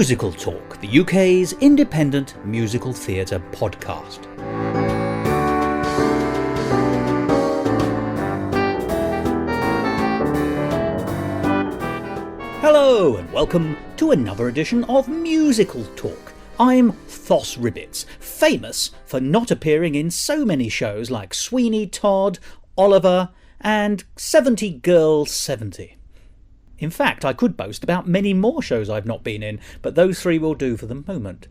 Musical Talk, the UK's independent musical theatre podcast. Hello and welcome to another edition of Musical Talk. I'm Thos Ribbits, famous for not appearing in so many shows like Sweeney Todd, Oliver and 70 Girl 70. In fact, I could boast about many more shows I've not been in, but those three will do for the moment.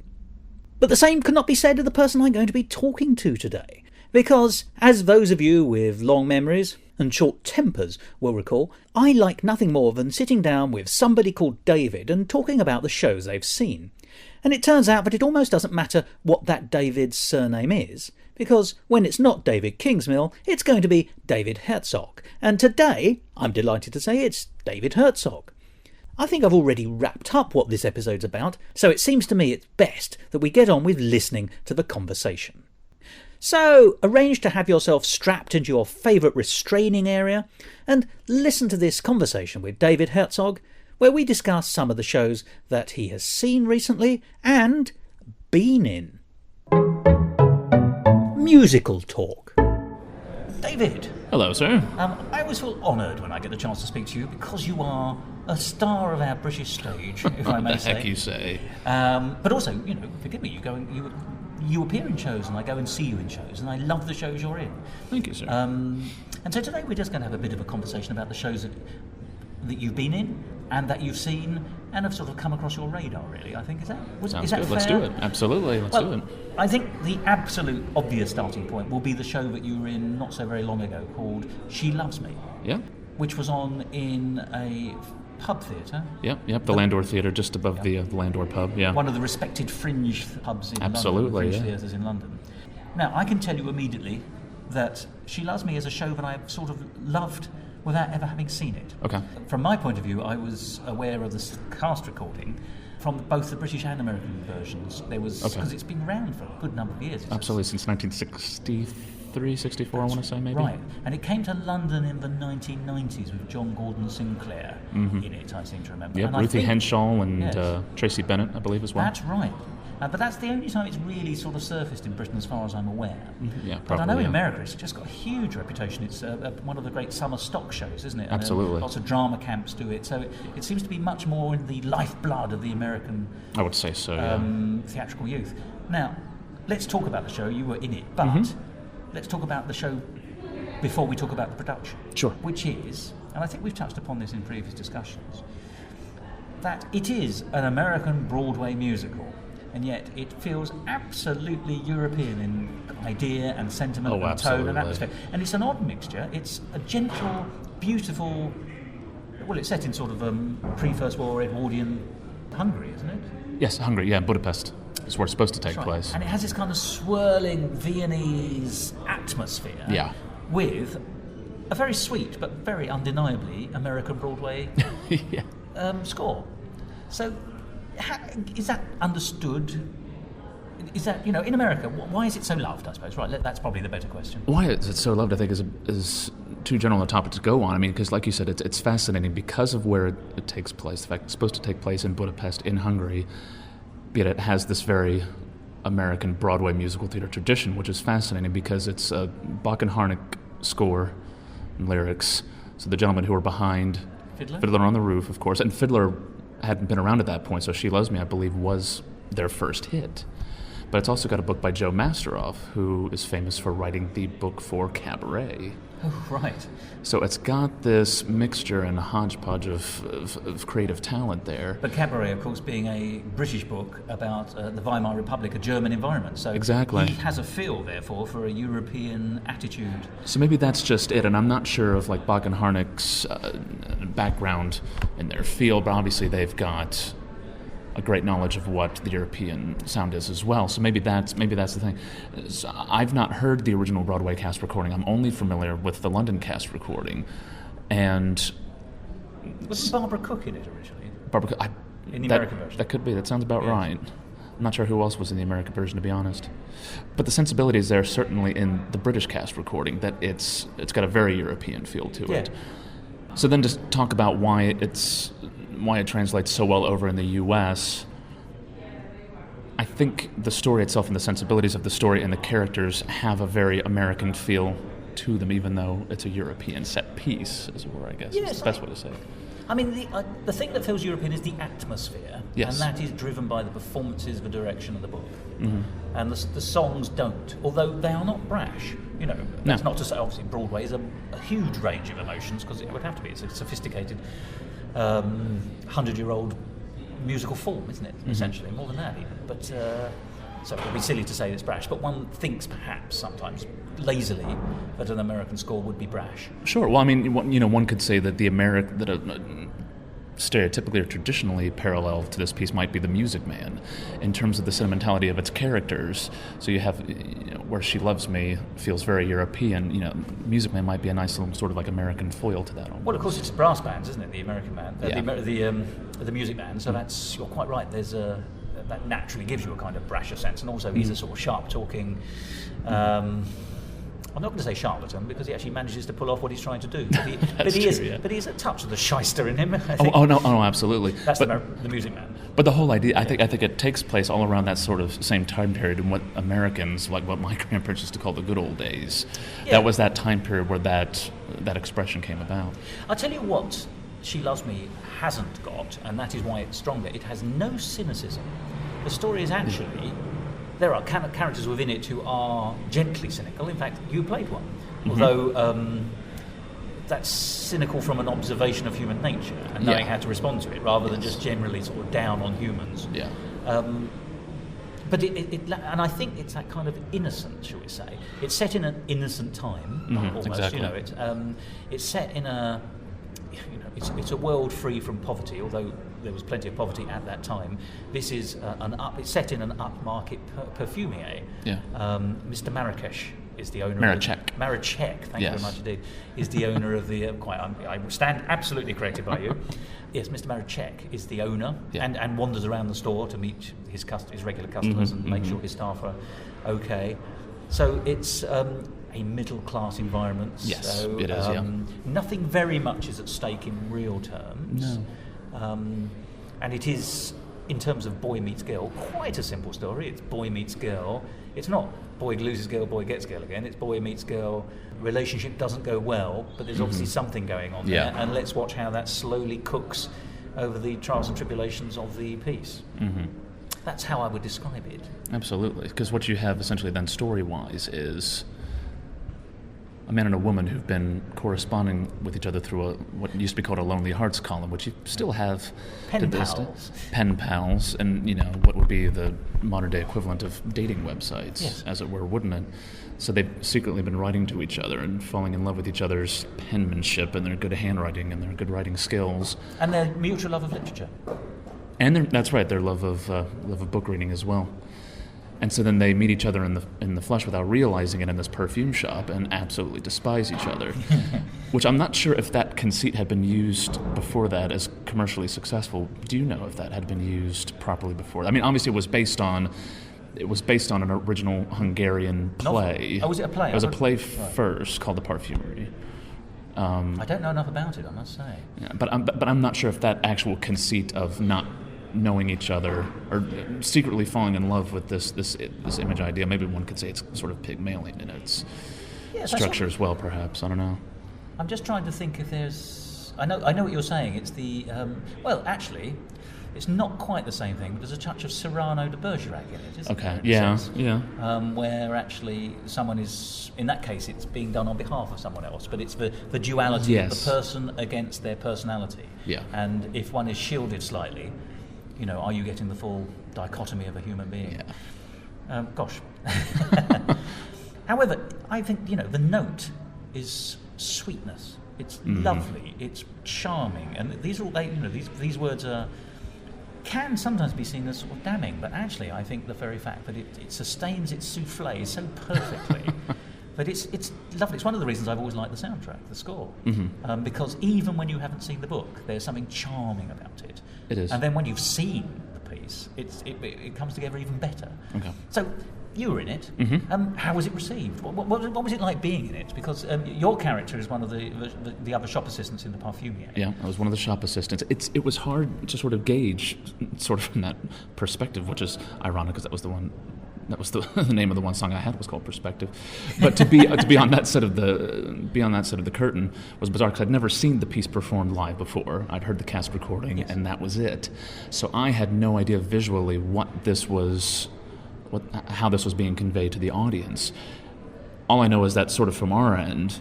But the same cannot be said of the person I'm going to be talking to today, because, as those of you with long memories and short tempers will recall, I like nothing more than sitting down with somebody called David and talking about the shows they've seen. And it turns out that it almost doesn't matter what that David's surname is, because when it's not David Kingsmill, it's going to be David Herzog. And today, I'm delighted to say it's David Herzog. I think I've already wrapped up what this episode's about, so it seems to me it's best that we get on with listening to the conversation. So, arrange to have yourself strapped into your favourite restraining area and listen to this conversation with David Herzog, where we discuss some of the shows that he has seen recently and been in. Musical Talk. David. Hello, sir. I always feel honoured when I get the chance to speak to you because you are a star of our British stage, if I may say. What the heck you say? But also, forgive me, you appear in shows and I go and see you in shows and I love the shows you're in. Thank you, sir. And so today we're just going to have a bit of a conversation about the shows that you've been in and that you've seen and have sort of come across your radar, really, I think. Is that good. fair? Let's do it. Absolutely, let's do it. I think the absolute obvious starting point will be the show that you were in not so very long ago called She Loves Me. Yeah. Which was on in a pub theatre. Yep, the Landor Theatre just above the Landor pub, yeah. One of the respected fringe pubs in Absolutely, London, fringe yeah. theatres in London. Now, I can tell you immediately that She Loves Me is a show that I've sort of loved without ever having seen it. Okay. From my point of view, I was aware of the cast recording from both the British and American versions. There was, because it's been around for a good number of years. Absolutely, since 1963, 64, I want to say, maybe. Right, and it came to London in the 1990s with John Gordon Sinclair in it, I seem to remember. Yep, and Ruthie Henshaw and yes. Tracy Bennett, I believe, as well. That's right. But that's the only time it's really sort of surfaced in Britain as far as I'm aware. Yeah, probably, but I know in America it's just got a huge reputation. It's one of the great summer stock shows, isn't it? And Absolutely. Lots of drama camps do it. So it seems to be much more in the lifeblood of the American I would say so, theatrical youth. Now, let's talk about the show. You were in it, but let's talk about the show before we talk about the production. Sure. Which is, and I think we've touched upon this in previous discussions, that it is an American Broadway musical. And yet it feels absolutely European in idea and sentiment and tone and atmosphere. And it's an odd mixture. It's a gentle, beautiful... Well, it's set in sort of pre-First War Edwardian Hungary, isn't it? Yes, Hungary, yeah, Budapest is where it's supposed to take place. And it has this kind of swirling Viennese atmosphere with a very sweet but very undeniably American Broadway score. So... is that understood? Is that, in America, why is it so loved, I suppose? Right, that's probably the better question. Why is it so loved, I think, is too general a topic to go on. I mean, because like you said, it's fascinating because of where it takes place. The fact it's supposed to take place in Budapest, in Hungary, yet it has this very American Broadway musical theater tradition, which is fascinating because it's a Bach and Harnick score and lyrics. So the gentlemen who are behind Fiddler on the Roof, of course, and Fiddler hadn't been around at that point, so She Loves Me, I believe, was their first hit. But it's also got a book by Joe Masteroff, who is famous for writing the book for Cabaret. Oh, right. So it's got this mixture and hodgepodge of creative talent there. But Cabaret, of course, being a British book about the Weimar Republic, a German environment. So exactly. He has a feel, therefore, for a European attitude. So maybe that's just it, and I'm not sure of like Bach and Harnick's background and their feel, but obviously they've got a great knowledge of what the European sound is as well. So maybe that's the thing. So I've not heard the original Broadway cast recording. I'm only familiar with the London cast recording. And was Barbara Cook in it originally? Barbara Cook, in the American version. That could be. That sounds about right. I'm not sure who else was in the American version, to be honest. But the sensibility is there certainly in the British cast recording, that it's got a very European feel to it. So then to talk about why it translates so well over in the U.S., I think the story itself and the sensibilities of the story and the characters have a very American feel to them, even though it's a European set piece, as it were, I guess. Yes, is the best way to say it. I mean, the thing that feels European is the atmosphere, yes. and that is driven by the performances, the direction of the book. Mm-hmm. And the songs don't, although they are not brash. You know, that's not to say, obviously, Broadway is a huge range of emotions, because it would have to be. It's a sophisticated 100-year-old musical form, isn't it, essentially? More than that, even. But, so it would be silly to say it's brash, but one thinks perhaps sometimes lazily that an American score would be brash. Sure. Well, I mean, one could say that stereotypically or traditionally parallel to this piece might be The Music Man in terms of the sentimentality of its characters. So you have Where She Loves Me feels very European. Music Man might be a nice little sort of like American foil to that. Almost. Well, of course, it's brass bands, isn't it? The American band, Yeah. the Music Man. So that's, you're quite right. There's that naturally gives you a kind of brasher sense, and also he's a sort of sharp-talking. I'm not going to say charlatan, because he actually manages to pull off what he's trying to do. But he is a touch of the shyster in him, I think. Oh, no, absolutely. That's the Music Man. But the whole idea, I think it takes place all around that sort of same time period in what Americans, like what my grandparents used to call the good old days. Yeah. That was that time period where that expression came about. I'll tell you what She Loves Me hasn't got, and that is why it's stronger. It has no cynicism. The story is actually... There are characters within it who are gently cynical. In fact, you played one. Although that's cynical from an observation of human nature and knowing how to respond to it, rather than just generally sort of down on humans. Yeah. But and I think it's that kind of innocent, shall we say? It's set in an innocent time, almost. Exactly. It's set in a... it's a world free from poverty, although there was plenty of poverty at that time. This is it's set in an upmarket perfumier. Yeah. Mr. Marrakesh is the owner. Maracek, thank you very much indeed. Is the owner of the I stand absolutely corrected by you. Yes, Mr. Maracek is the owner, and wanders around the store to meet his regular customers and make sure his staff are okay. So it's a middle-class environment. Yes, so, it is, nothing very much is at stake in real terms. No. And it is, in terms of boy meets girl, quite a simple story. It's boy meets girl. It's not boy loses girl, boy gets girl again. It's boy meets girl. Relationship doesn't go well, but there's obviously something going on there. And let's watch how that slowly cooks over the trials and tribulations of the piece. That's how I would describe it. Absolutely, because what you have essentially then story-wise is a man and a woman who've been corresponding with each other through what used to be called a Lonely Hearts column, which you still have. Pen pals. Pen pals, and what would be the modern-day equivalent of dating websites, as it were, wouldn't it? So they've secretly been writing to each other and falling in love with each other's penmanship and their good handwriting and their good writing skills. And their mutual love of literature. And that's right, their love of book reading as well. And so then they meet each other in the flesh without realizing it in this perfume shop and absolutely despise each other. Which I'm not sure if that conceit had been used before that as commercially successful. Do you know if that had been used properly before? I mean, obviously it was based on an original Hungarian play. Oh, was it a play? It was a play first called The Parfumery. I don't know enough about it, I must say. Yeah, but I'm not sure if that actual conceit of not knowing each other or secretly falling in love with this image idea, maybe one could say it's sort of Pygmalion in its structure as well, perhaps. I don't know. I'm just trying to think if there's... I know what you're saying. It's the... well, actually, it's not quite the same thing, but there's a touch of Cyrano de Bergerac in it, isn't there? Yeah. Where actually someone is... In that case, it's being done on behalf of someone else, but it's the duality of the person against their personality. Yeah. And if one is shielded slightly... are you getting the full dichotomy of a human being? Yeah. Gosh. However, I think, the note is sweetness. It's lovely. It's charming. And these are all, these words can sometimes be seen as sort of damning, but actually I think the very fact that it sustains its souffle so perfectly that it's lovely. It's one of the reasons I've always liked the soundtrack, the score. Because even when you haven't seen the book, there's something charming about it. It is. And then when you've seen the piece, it comes together even better. Okay. So you were in it. Mm-hmm. How was it received? What was it like being in it? Because your character is one of the other shop assistants in the Parfumier. Yeah, I was one of the shop assistants. It was hard to sort of gauge, sort of from that perspective, which is ironic because that was the name of the one song I had was called Perspective. But to be on that side of the curtain was bizarre because I'd never seen the piece performed live before. I'd heard the cast recording, and that was it. So I had no idea visually how this was being conveyed to the audience. All I know is that sort of from our end,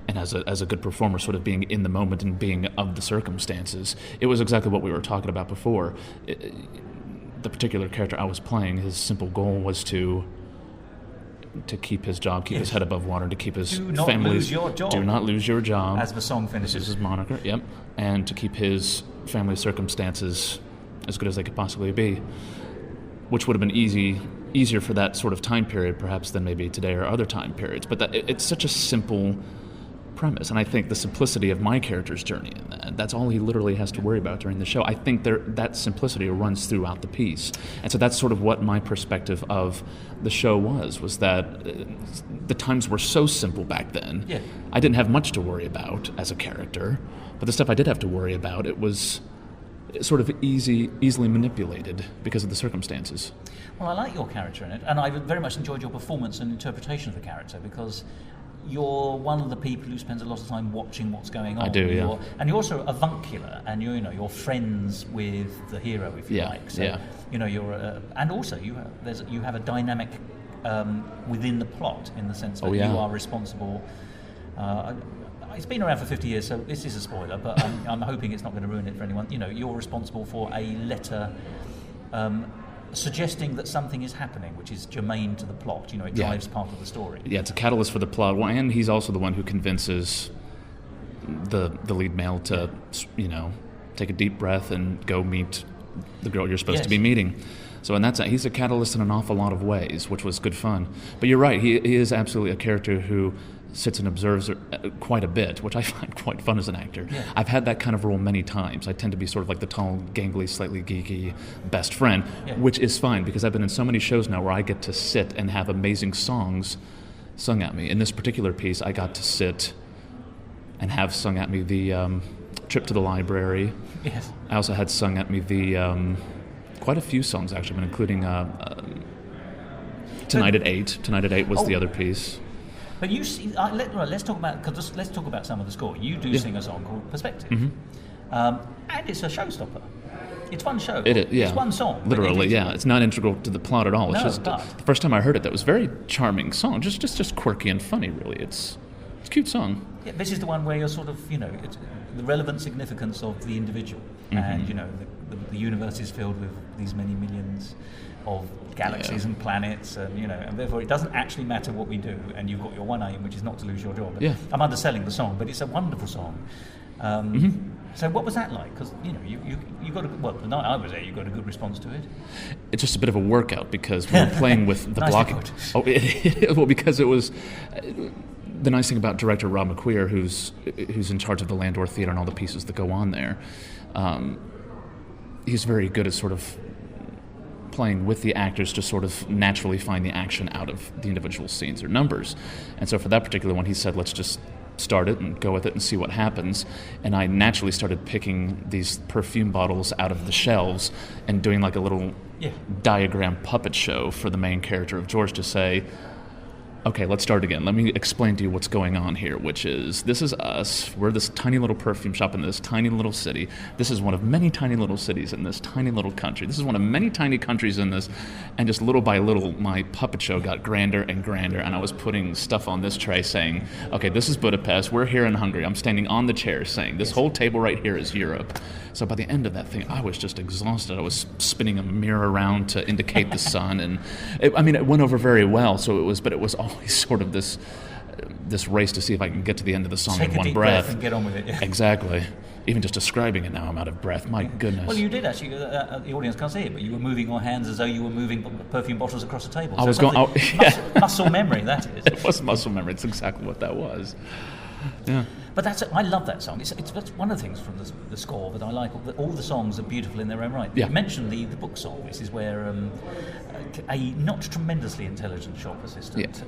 and as a good performer, sort of being in the moment and being of the circumstances, it was exactly what we were talking about before. The particular character I was playing, his simple goal was to keep his job, keep his head above water, to keep his family. Do not lose your job. Do not lose your job. As the song finishes. This is his moniker, yep. And to keep his family circumstances as good as they could possibly be, which would have been easier for that sort of time period, perhaps, than maybe today or other time periods. But it's such a simple premise, and I think the simplicity of my character's journey in that's all he literally has to worry about during the show. I think that simplicity runs throughout the piece, and so that's sort of what my perspective of the show was that the times were so simple back then. Yeah. I didn't have much to worry about as a character, but the stuff I did have to worry about, it was sort of easily manipulated because of the circumstances. Well, I like your character in it, and I very much enjoyed your performance and interpretation of the character, because you're one of the people who spends a lot of time watching what's going on. I do, yeah. And you're also avuncular, and you're friends with the hero, if you like. So, you're, and also you have a dynamic within the plot, in the sense that you are responsible. It's been around for 50 years, so this is a spoiler, but I'm hoping it's not going to ruin it for anyone. You're responsible for a letter suggesting that something is happening, which is germane to the plot. It drives part of the story. Yeah, it's a catalyst for the plot, and he's also the one who convinces the lead male to, take a deep breath and go meet the girl you're supposed to be meeting. So he's a catalyst in an awful lot of ways, which was good fun. But you're right, he is absolutely a character who sits and observes quite a bit, which I find quite fun as an actor. Yeah. I've had that kind of role many times. I tend to be sort of like the tall, gangly, slightly geeky best friend, which is fine because I've been in so many shows now where I get to sit and have amazing songs sung at me. In this particular piece, I got to sit and have sung at me the Trip to the Library. Yes. I also had sung at me the quite a few songs actually, including Tonight at 8. Tonight at 8 was the other piece. But you see, let's talk about some of the score. You do sing a song called Perspective, and it's a showstopper. It's one show. It's one song. Literally, It's not integral to the plot at all. It's just the first time I heard it, that was a very charming song. Just quirky and funny, really. It's a cute song. Yeah, this is the one where you're sort of, it's the relevant significance of the individual, and the universe is filled with these many millions of galaxies and planets, and therefore it doesn't actually matter what we do, and you've got your one aim, which is not to lose your job. I'm underselling the song, but it's a wonderful song. So what was that like? Because you got the night I was there, you got a good response to it. It's just a bit of a workout because we were playing with the blocking. Because it was. The nice thing about director Rob McQueer, who's in charge of the Landor Theater and all the pieces that go on there, he's very good at sort of playing with the actors to sort of naturally find the action out of the individual scenes or numbers. And so for that particular one, he said, let's just start it and go with it and see what happens. And I naturally started picking these perfume bottles out of the shelves and doing like a little diagram puppet show for the main character of George to say, okay, let's start again. Let me explain to you what's going on here, which is, this is us. We're this tiny little perfume shop in this tiny little city. This is one of many tiny little cities in this tiny little country. This is one of many tiny countries in this. And just little by little, my puppet show got grander and grander, and I was putting stuff on this tray saying, okay, this is Budapest. We're here in Hungary. I'm standing on the chair saying, this whole table right here is Europe. So by the end of that thing, I was just exhausted. I was spinning a mirror around to indicate the sun, and it went over very well. But it was always sort of this race to see if I can get to the end of the song in one breath and get on with it. Yeah. Exactly. Even just describing it now, I'm out of breath. My goodness. Well, you did actually. The audience can't see it, but you were moving your hands as though you were moving perfume bottles across a table. I was going. Muscle memory, that is. It was muscle memory. It's exactly what that was. Yeah. But I love that song. That's one of the things from the score that I like. All the songs are beautiful in their own right. Yeah. You mentioned the book song. This is where a not tremendously intelligent shop assistant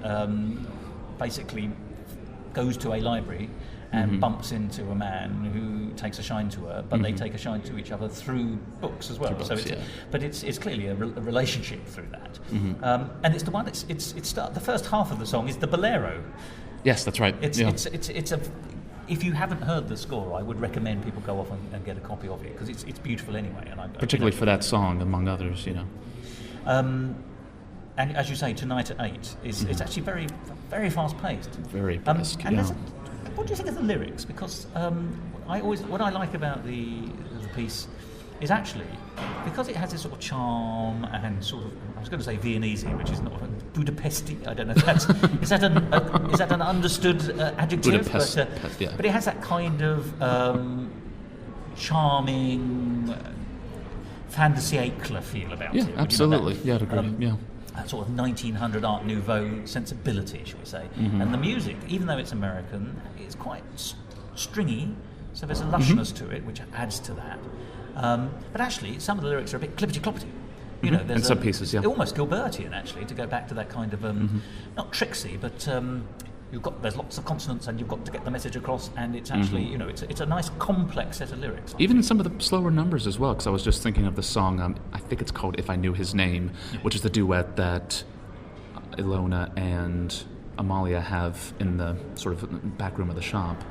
basically goes to a library and bumps into a man who takes a shine to her, but they take a shine to each other through books as well. But it's clearly a relationship through that. And it's the one. The first half of the song is the bolero. Yes, that's right. If you haven't heard the score, I would recommend people go off and get a copy of it, because it's beautiful anyway. And particularly for that song, among others, And as you say, Tonight at 8 it's actually very, very fast paced. Very brisk. What do you think of the lyrics? Because what I like about the piece is actually because it has this sort of charm and sort of, I was going to say Viennese, which is not Budapesti. I don't know if that's is that an understood adjective? Budapest, but it has that kind of charming fin de siècle feel about it. Yeah, absolutely. I'd agree. That sort of 1900 Art Nouveau sensibility, shall we say. And the music, even though it's American, is quite stringy, so there's a lushness to it, which adds to that. But actually, some of the lyrics are a bit clippity-cloppity. There's in some pieces, almost Gilbertian, actually, to go back to that kind of, not tricksy, but there's lots of consonants and you've got to get the message across, and it's actually, it's a nice complex set of lyrics. Even some of the slower numbers as well, because I was just thinking of the song, I think it's called If I Knew His Name, which is the duet that Ilona and Amalia have in the sort of back room of the shop.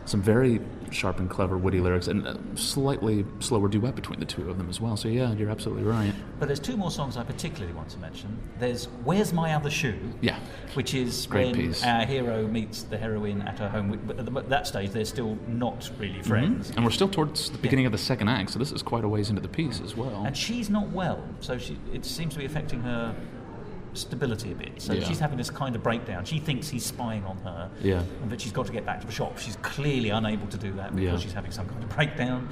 Some very sharp and clever, witty lyrics, and a slightly slower duet between the two of them as well. So yeah, you're absolutely right. But there's two more songs I particularly want to mention. There's Where's My Other Shoe? Yeah. Which is Great when piece. Our hero meets the heroine at her home. But at that stage, they're still not really friends. And we're still towards the beginning of the second act, so this is quite a ways into the piece as well. And she's not well, so it seems to be affecting her stability a bit. So she's having this kind of breakdown. She thinks he's spying on her, and that she's got to get back to the shop. She's clearly unable to do that because she's having some kind of breakdown.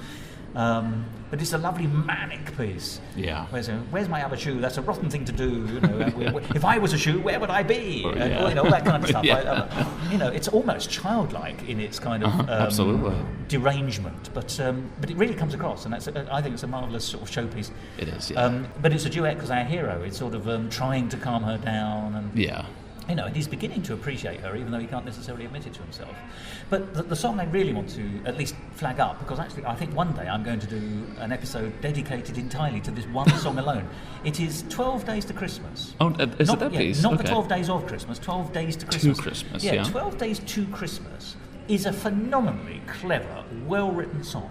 But it's a lovely manic piece. Yeah. Where's my other shoe? That's a rotten thing to do. If I was a shoe, where would I be? All that kind of stuff. It's almost childlike in its kind of absolutely derangement, but it really comes across, and I think it's a marvelous sort of showpiece. It is. Yeah. But it's a duet because our hero is sort of trying to calm her down, and and he's beginning to appreciate her, even though he can't necessarily admit it to himself. But the song I really want to at least flag up, because actually I think one day I'm going to do an episode dedicated entirely to this one song alone. It is 12 Days to Christmas. Oh, is it that piece? Not the 12 Days of Christmas, 12 Days to Christmas. To Christmas, yeah. 12 Days to Christmas is a phenomenally clever, well-written song.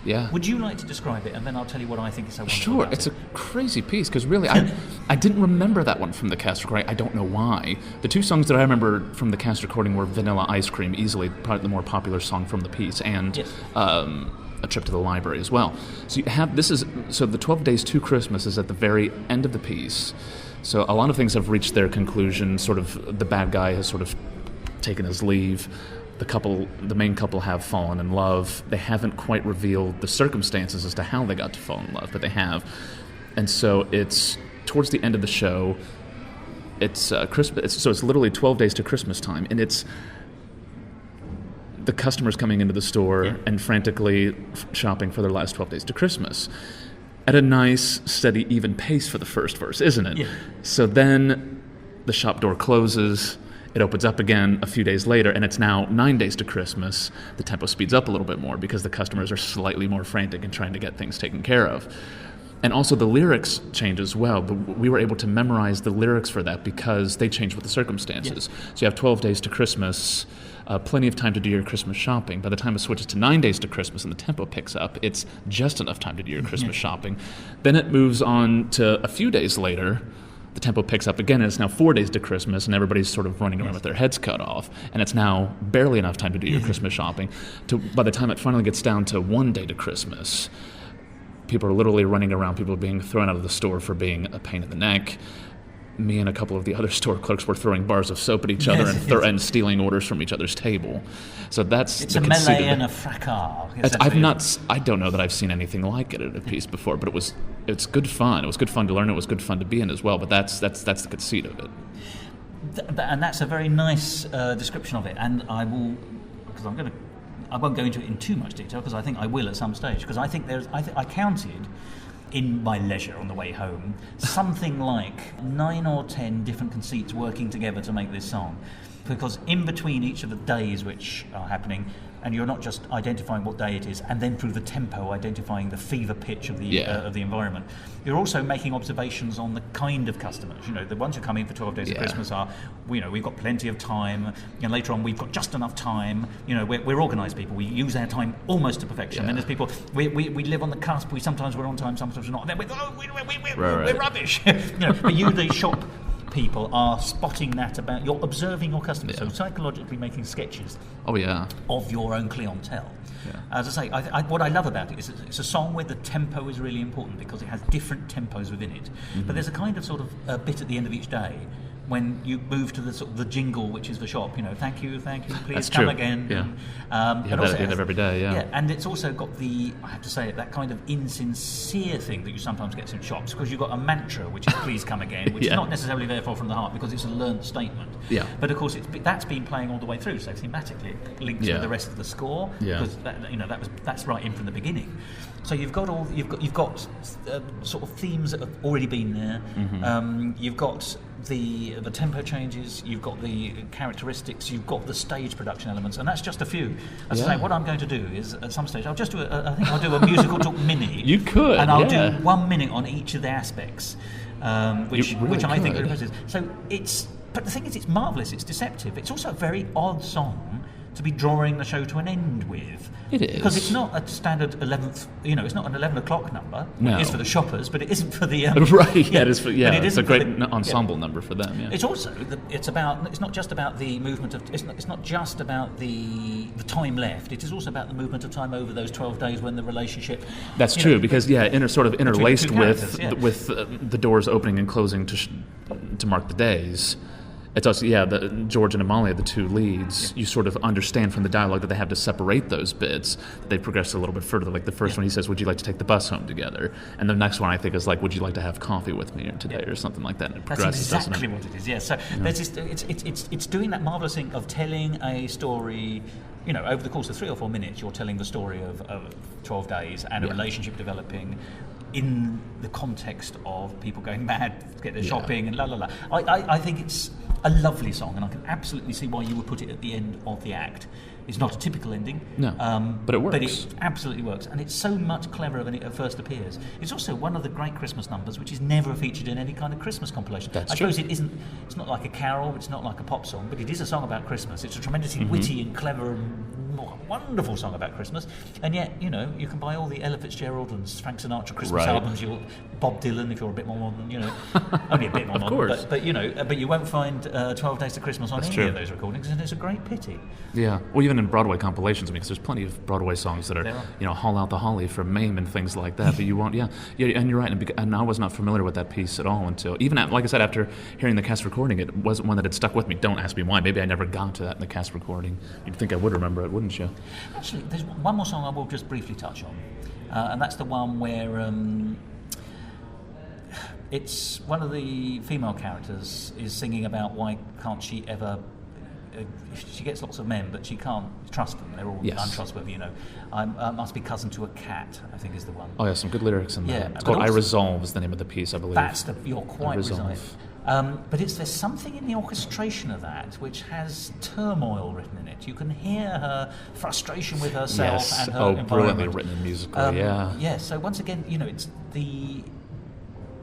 Yeah. Would you like to describe it, and then I'll tell you what I think is so wonderful Sure, about it's it. a crazy piece, because really, I didn't remember that one from the cast recording. I don't know why. The two songs that I remember from the cast recording were Vanilla Ice Cream, easily probably the more popular song from the piece, and A Trip to the Library as well. So you have the 12 Days to Christmas is at the very end of the piece. So a lot of things have reached their conclusion. Sort of the bad guy has sort of taken his leave. The main couple have fallen in love. They haven't quite revealed the circumstances as to how they got to fall in love, but they have. And so it's towards the end of the show. It's Christmas. So it's literally 12 days to Christmas time, and it's the customers coming into the store and frantically shopping for their last 12 days to Christmas at a nice, steady, even pace for the first verse, isn't it? Yeah. So then the shop door closes. It opens up again a few days later, and it's now 9 days to Christmas. The tempo speeds up a little bit more because the customers are slightly more frantic and trying to get things taken care of. And also the lyrics change as well. We were able to memorize the lyrics for that because they change with the circumstances. Yeah. So you have 12 days to Christmas, plenty of time to do your Christmas shopping. By the time it switches to 9 days to Christmas and the tempo picks up, it's just enough time to do your Christmas shopping. Then it moves on to a few days later. The tempo picks up again, and it's now 4 days to Christmas, and everybody's sort of running around with their heads cut off, and it's now barely enough time to do your Christmas shopping. By the time it finally gets down to 1 day to Christmas, people are literally running around, people are being thrown out of the store for being a pain in the neck. Me and a couple of the other store clerks were throwing bars of soap at each other and stealing orders from each other's table. So it's a melee and a fracas. I don't know that I've seen anything like it at a piece before, but it's good fun. It was good fun to learn. It was good fun to be in as well. But that's the conceit of it. And that's a very nice description of it. And because I won't go into it in too much detail because I think I will at some stage, because I think I counted in my leisure on the way home something like 9 or 10 different conceits working together to make this song, because in between each of the days which are happening, and you're not just identifying what day it is and then through the tempo identifying the fever pitch of the environment, you're also making observations on the kind of customers. The ones who come in for 12 days of Christmas are, we've got plenty of time, and later on we've got just enough time. We're organised people, we use our time almost to perfection. And there's people, we live on the cusp, sometimes we're on time, sometimes we're not, and then we're rubbish. But you, the shop people, are spotting that about, you're observing your customers, so psychologically making sketches of your own clientele. As I say, what I love about it is it's a song where the tempo is really important because it has different tempos within it. But there's a kind of sort of bit at the end of each day when you move to the sort of the jingle, which is the shop, thank you, please come again. You have that at the end of every day, and it's also got I have to say, that kind of insincere thing that you sometimes get in shops, because you've got a mantra, which is please come again, which is not necessarily therefore from the heart, because it's a learnt statement. But of course, that's been playing all the way through, so thematically it links with the rest of the score, because that's right in from the beginning. So you've got sort of themes that have already been there. You've got the tempo changes, you've got the characteristics, you've got the stage production elements, and that's just a few. As I say, what I'm going to do is, at some stage, I'll just do I think I'll do a musical talk mini. You could, and I'll do 1 minute on each of the aspects, which I think represents. So but the thing is, it's marvellous, it's deceptive. It's also a very odd song to be drawing the show to an end with. It is. Because it's not a standard 11th, it's not an 11 o'clock number. No. It is for the shoppers, but it isn't for the... right, it is for, but it's a great ensemble number for them, It's also, it's not just about the movement of, it's not just about the time left, it is also about the movement of time over those 12 days when the relationship... That's true, because, sort of interlaced with the doors opening and closing to mark the days. It's also, George and Amalia, the two leads, you sort of understand from the dialogue that they have to separate those bits, that they progress a little bit further. Like the first one, he says, would you like to take the bus home together? And the next one, I think, is like, would you like to have coffee with me today or something like that? And it progresses, that's exactly what it is, So there's this, it's doing that marvellous thing of telling a story. Over the course of 3 or 4 minutes, you're telling the story of 12 days and a relationship developing in the context of people going mad to get their shopping and la la la. I think it's a lovely song, and I can absolutely see why you would put it at the end of the act. It's not a typical ending, but it works. But it absolutely works, and it's so much cleverer than it at first appears. It's also one of the great Christmas numbers which is never featured in any kind of Christmas compilation. That's I true. suppose it isn't. It's not like a carol. It's not like a pop song, but it is a song about Christmas. It's a tremendously witty and clever and wonderful song about Christmas, and yet you can buy all the Ella Fitzgerald and Frank Sinatra Christmas albums. Bob Dylan, if you're a bit more modern, only a bit more modern. Course. But you won't find 12 Days to Christmas on any of those recordings, and it's a great pity. Yeah, well, even in Broadway compilations, because there's plenty of Broadway songs that are, Haul Out the Holly from Mame and things like that, but you won't, and you're right, and I was not familiar with that piece at all until, even like I said, after hearing the cast recording, it wasn't one that had stuck with me. Don't ask me why. Maybe I never got to that in the cast recording. You'd think I would remember it, wouldn't you? Actually, there's one more song I will just briefly touch on, and that's the one where it's one of the female characters is singing about why can't she ever... she gets lots of men, but she can't trust them. They're all untrustworthy, I must be cousin to a cat, I think is the one. Oh, yeah, some good lyrics in there. It's called I Resolve is the name of the piece, I believe. You're quite right. But there's something in the orchestration of that which has turmoil written in it. You can hear her frustration with herself and her environment. Brilliantly written in musical, So once again,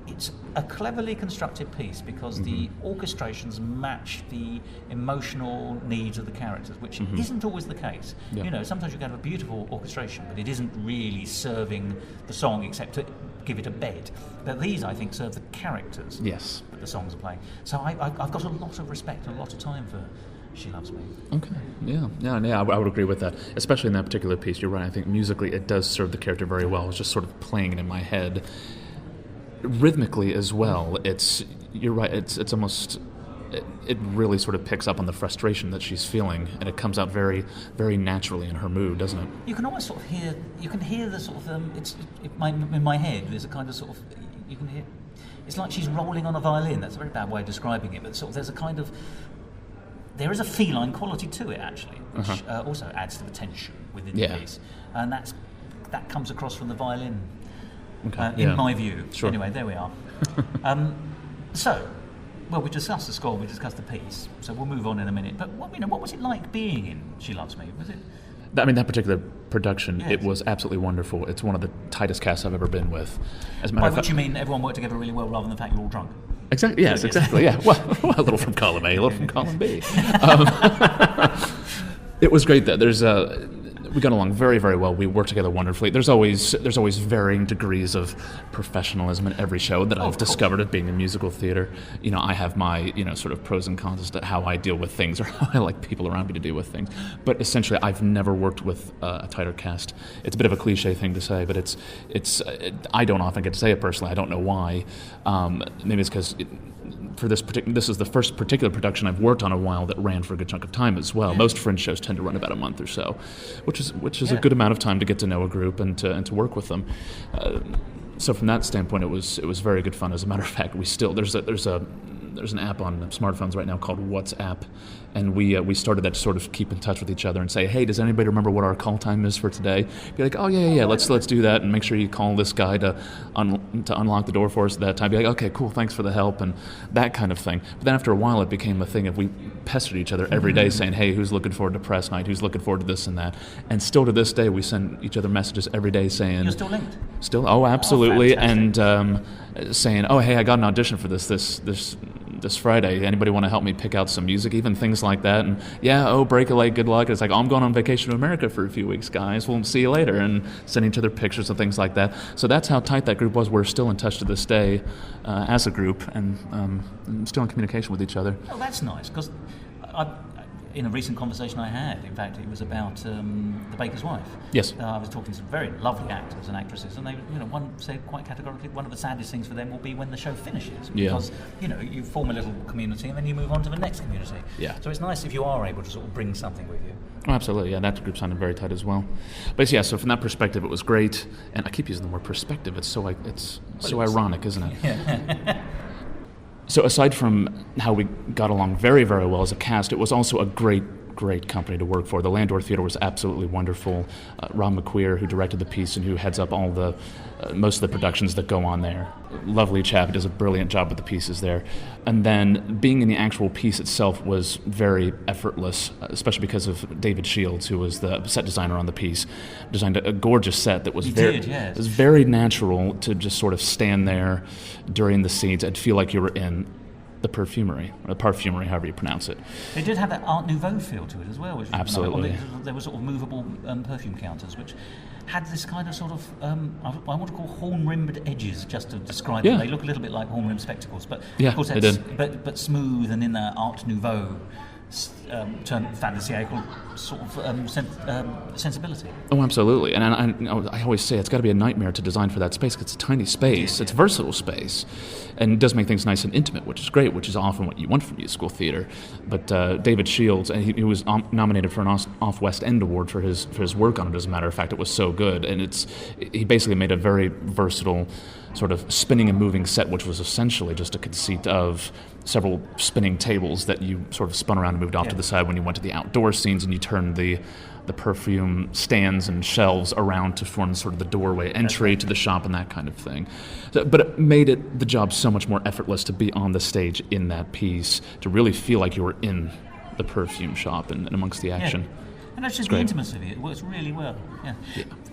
it's a cleverly constructed piece because the orchestrations match the emotional needs of the characters, which isn't always the case. Sometimes you can have a beautiful orchestration, but it isn't really serving the song except to give it a bed. But these, I think, serve the characters that the songs are playing. So I've got a lot of respect and a lot of time for She Loves Me. Okay, I would agree with that, especially in that particular piece. You're right, I think musically it does serve the character very well. It's just sort of playing it in my head. Rhythmically as well, you're right, it's almost, it really sort of picks up on the frustration that she's feeling, and it comes out very, very naturally in her mood, doesn't it? You can almost sort of hear the sort of, in my head, there's a kind of sort of, you can hear, it's like she's rolling on a violin. That's a very bad way of describing it, but sort of there is a feline quality to it, actually, which also adds to the tension within the piece, and that comes across from the violin, in my view. Sure. Anyway, there we are. Well, we discussed the score, we discussed the piece, so we'll move on in a minute. But what was it like being in She Loves Me? Was it? I mean, that particular production, it was absolutely wonderful. It's one of the tightest casts I've ever been with. As a matter By of fact, which you mean everyone worked together really well, rather than the fact you're all drunk? Exactly. Yes, exactly. Yeah. Well, a little from column A, a little from column B. It was great. That we got along very, very well. We worked together wonderfully. There's always varying degrees of professionalism in every show that I've discovered at being in musical theater. You know, I have my sort of pros and cons as to how I deal with things or how I like people around me to deal with things. But essentially, I've never worked with a tighter cast. It's a bit of a cliche thing to say, but I don't often get to say it personally. I don't know why. Maybe it's because this is the first particular production I've worked on in a while that ran for a good chunk of time as well. Most fringe shows tend to run about a month or so, which is a good amount of time to get to know a group and to work with them. So from that standpoint, it was very good fun. As a matter of fact, there's an app on smartphones right now called WhatsApp, and we started that to sort of keep in touch with each other and say, hey, does anybody remember what our call time is for today? Be like, oh yeah, let's do that, and make sure you call this guy to unlock the door for us at that time. Be like, okay, cool, thanks for the help, and that kind of thing. But then after a while, it became a thing of we pestered each other every day saying, hey, who's looking forward to press night? Who's looking forward to this and that? And still to this day, we send each other messages every day saying... You're still linked? Still, oh, absolutely, and saying, oh, hey, I got an audition for this Friday. Anybody want to help me pick out some music? Even things like that. And break a leg, good luck. It's like, I'm going on vacation to America for a few weeks, guys. We'll see you later. And sending each other pictures and things like that. So that's how tight that group was. We're still in touch to this day as a group and still in communication with each other. Oh, that's nice, because in a recent conversation I had, in fact, it was about The Baker's Wife. Yes. I was talking to some very lovely actors and actresses, and they, one said quite categorically, one of the saddest things for them will be when the show finishes, because you form a little community and then you move on to the next community. Yeah. So it's nice if you are able to sort of bring something with you. Oh, absolutely, yeah. That group sounded very tight as well. But yeah, so from that perspective, it was great. And I keep using the word perspective. It's so ironic, isn't it? Yeah. So aside from how we got along very, very well as a cast, it was also a great company to work for. The Landor Theater was absolutely wonderful. Ron McQueer, who directed the piece and who heads up all the most of the productions that go on there. Lovely chap, does a brilliant job with the pieces there. And then being in the actual piece itself was very effortless, especially because of David Shields, who was the set designer on the piece. Designed a gorgeous set that was it was very natural to just sort of stand there during the scenes and feel like you were in the perfumery, or the parfumery, however you pronounce it. They did have that Art Nouveau feel to it as well. Which absolutely. There were sort of movable perfume counters, which had this kind of sort of, I want to call horn-rimmed edges, just to describe them. They look a little bit like horn-rimmed spectacles, but of course they did. But smooth and in the Art Nouveau term fantasy sort of sensibility. Oh, absolutely. And I always say it's got to be a nightmare to design for that space, because it's a tiny space. It's a versatile space, and it does make things nice and intimate, which is great, which is often what you want from musical theater. But David Shields, and he was nominated for an Off West End award for his work on it. As a matter of fact, it was so good, and he basically made a very versatile sort of spinning and moving set, which was essentially just a conceit of several spinning tables that you sort of spun around and moved off to the side when you went to the outdoor scenes, and you turned the perfume stands and shelves around to form sort of the doorway entry to the shop and that kind of thing. But it made the job so much more effortless to be on the stage in that piece, to really feel like you were in the perfume shop and amongst the action. Yeah. And that's just the intimacy of it. It works really well. Yeah.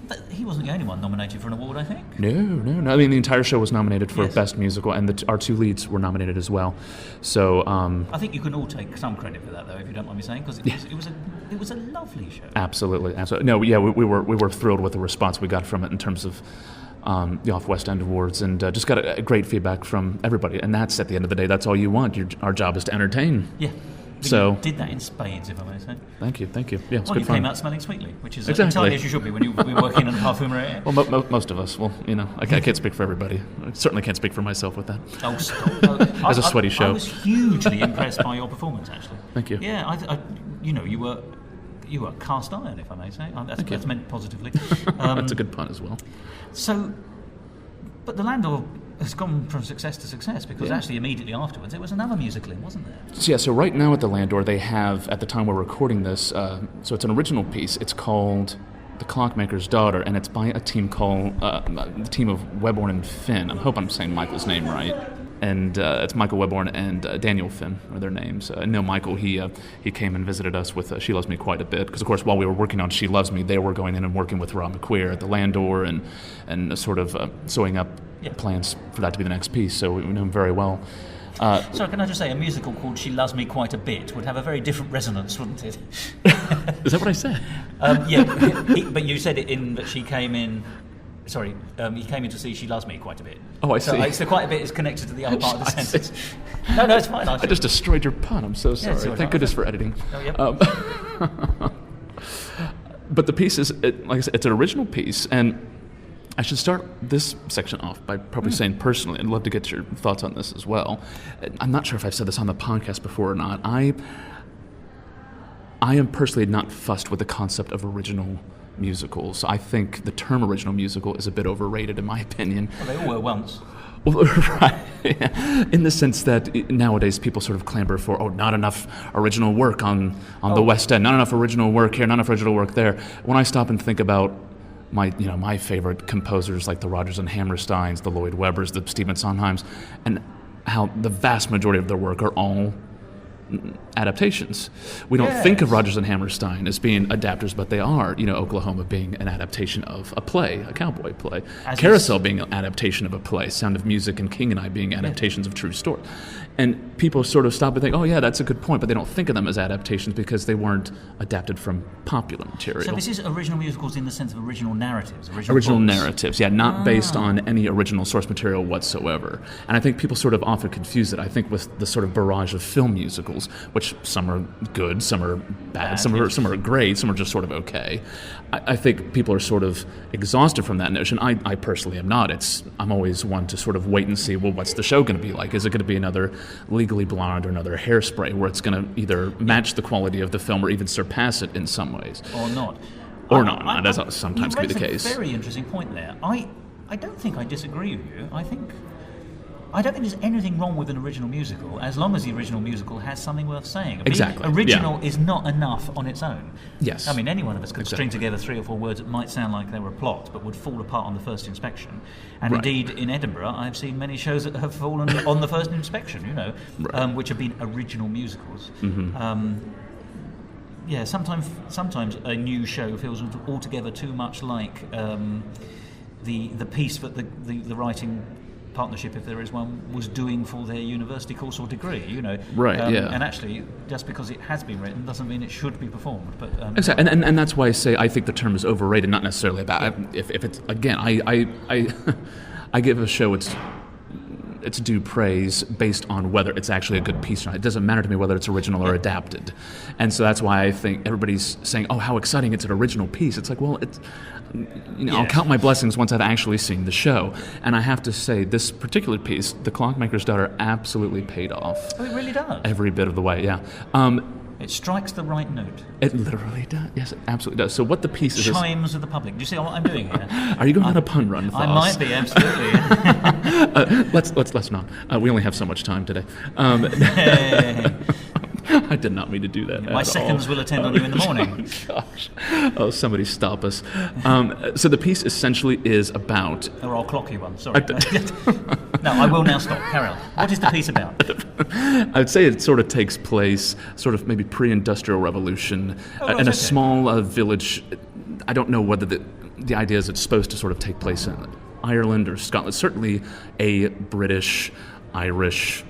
But he wasn't the only one nominated for an award, I think. No. I mean, the entire show was nominated for Best Musical, and our two leads were nominated as well. So I think you can all take some credit for that, though, if you don't mind me saying, because it was a lovely show. Absolutely. No, yeah, we were thrilled with the response we got from it in terms of the Off West End Awards, and just got a great feedback from everybody. And that's, at the end of the day, that's all you want. Our job is to entertain. Yeah. So you did that in spades, if I may say. Thank you. Yeah, it's good you fun. Came out smelling sweetly, which is entirely as you should be when we're working in a parfumery. Well, most of us. Well, I can't speak for everybody. I certainly can't speak for myself with that. Oh, stop! As a sweaty show. I was hugely impressed by your performance, actually. Thank you. Yeah, you were cast iron, if I may say. That's meant positively. That's a good pun as well. So, but the Landor has gone from success to success, because actually immediately afterwards there was another musical in, wasn't there? So right now at the Landor they have, at the time we're recording this, so it's an original piece. It's called The Clockmaker's Daughter, and it's by a team called the team of Webborn and Finn. I hope I'm saying Michael's name right. And it's Michael Webborn and Daniel Finn are their names. No, Michael, he came and visited us with She Loves Me quite a bit, because of course while we were working on She Loves Me, they were going in and working with Rob McQueer at the Landor and sort of sewing up plans for that to be the next piece. So we know him very well. So can I just say, a musical called She Loves Me Quite a Bit would have a very different resonance, wouldn't it? Is that what I said? But you said it in that she came in. Sorry, he came in to see She Loves Me quite a bit. Oh, I see. So quite a bit is connected to the other part of the sentence. No, it's fine. I just destroyed your pun. I'm so sorry. Thank goodness for editing. Oh, yep. But the piece is, like I said, it's an original piece, and I should start this section off by probably saying personally, I'd love to get your thoughts on this as well. I'm not sure if I've said this on the podcast before or not. I am personally not fussed with the concept of original musicals. I think the term original musical is a bit overrated in my opinion. Well, they all were once. Well, right. In the sense that nowadays people sort of clamor for, not enough original work on the West End, not enough original work here, not enough original work there. When I stop and think about my favorite composers like the Rodgers and Hammersteins, the Lloyd Webbers, the Stephen Sondheims, and how the vast majority of their work are all adaptations. We don't think of Rodgers and Hammerstein as being adapters, but they are. Oklahoma being an adaptation of a play, a cowboy play. Carousel being an adaptation of a play. Sound of Music and King and I being adaptations of true stories. And people sort of stop and think, that's a good point, but they don't think of them as adaptations because they weren't adapted from popular material. So this is original musicals in the sense of original narratives? Original narratives, not based on any original source material whatsoever. And I think people sort of often confuse it, I think, with the sort of barrage of film musicals, which some are good, some are bad, some are great, some are just sort of okay. I think people are sort of exhausted from that notion. I personally am not. I'm always one to sort of wait and see, what's the show going to be like? Is it going to be another Legally Blonde or another Hairspray, where it's going to either match the quality of the film or even surpass it in some ways? Or not. That's sometimes can be the case. A very interesting point there. I don't think I disagree with you. I don't think there's anything wrong with an original musical, as long as the original musical has something worth saying. Exactly. Original is not enough on its own. Yes. I mean, any one of us could string together 3 or 4 words that might sound like they were a plot, but would fall apart on the first inspection. And indeed, in Edinburgh, I've seen many shows that have fallen on the first inspection, which have been original musicals. Mm-hmm. Sometimes a new show feels altogether too much like the piece that the writing partnership, if there is one, was doing for their university course or degree, And actually, just because it has been written doesn't mean it should be performed. But exactly, and that's why I say I think the term is overrated, not necessarily about if it's, again, I give a show its due praise based on whether it's actually a good piece or not. It doesn't matter to me whether it's original or adapted. And so that's why I think everybody's saying, how exciting, it's an original piece. It's like, it's... I'll count my blessings once I've actually seen the show. And I have to say, this particular piece, The Clockmaker's Daughter, absolutely paid off. Oh, it really does? Every bit of the way, yeah. It strikes the right note. It literally does. Yes, it absolutely does. So what the piece is... Chimes of the public. Do you see what I'm doing here? Are you going on a pun run, Foss? I might be, absolutely. Let's not. We only have so much time today. I did not mean to do that. My seconds will attend on you in the morning. Gosh. Oh, somebody stop us. So the piece essentially is about... Or I'll clock you one, sorry. No, I will now stop. Carry on. What is the piece about? I'd say it sort of takes place, sort of maybe pre-industrial revolution, in a small village. I don't know whether the idea is it's supposed to sort of take place in Ireland or Scotland. Certainly a British, Irish...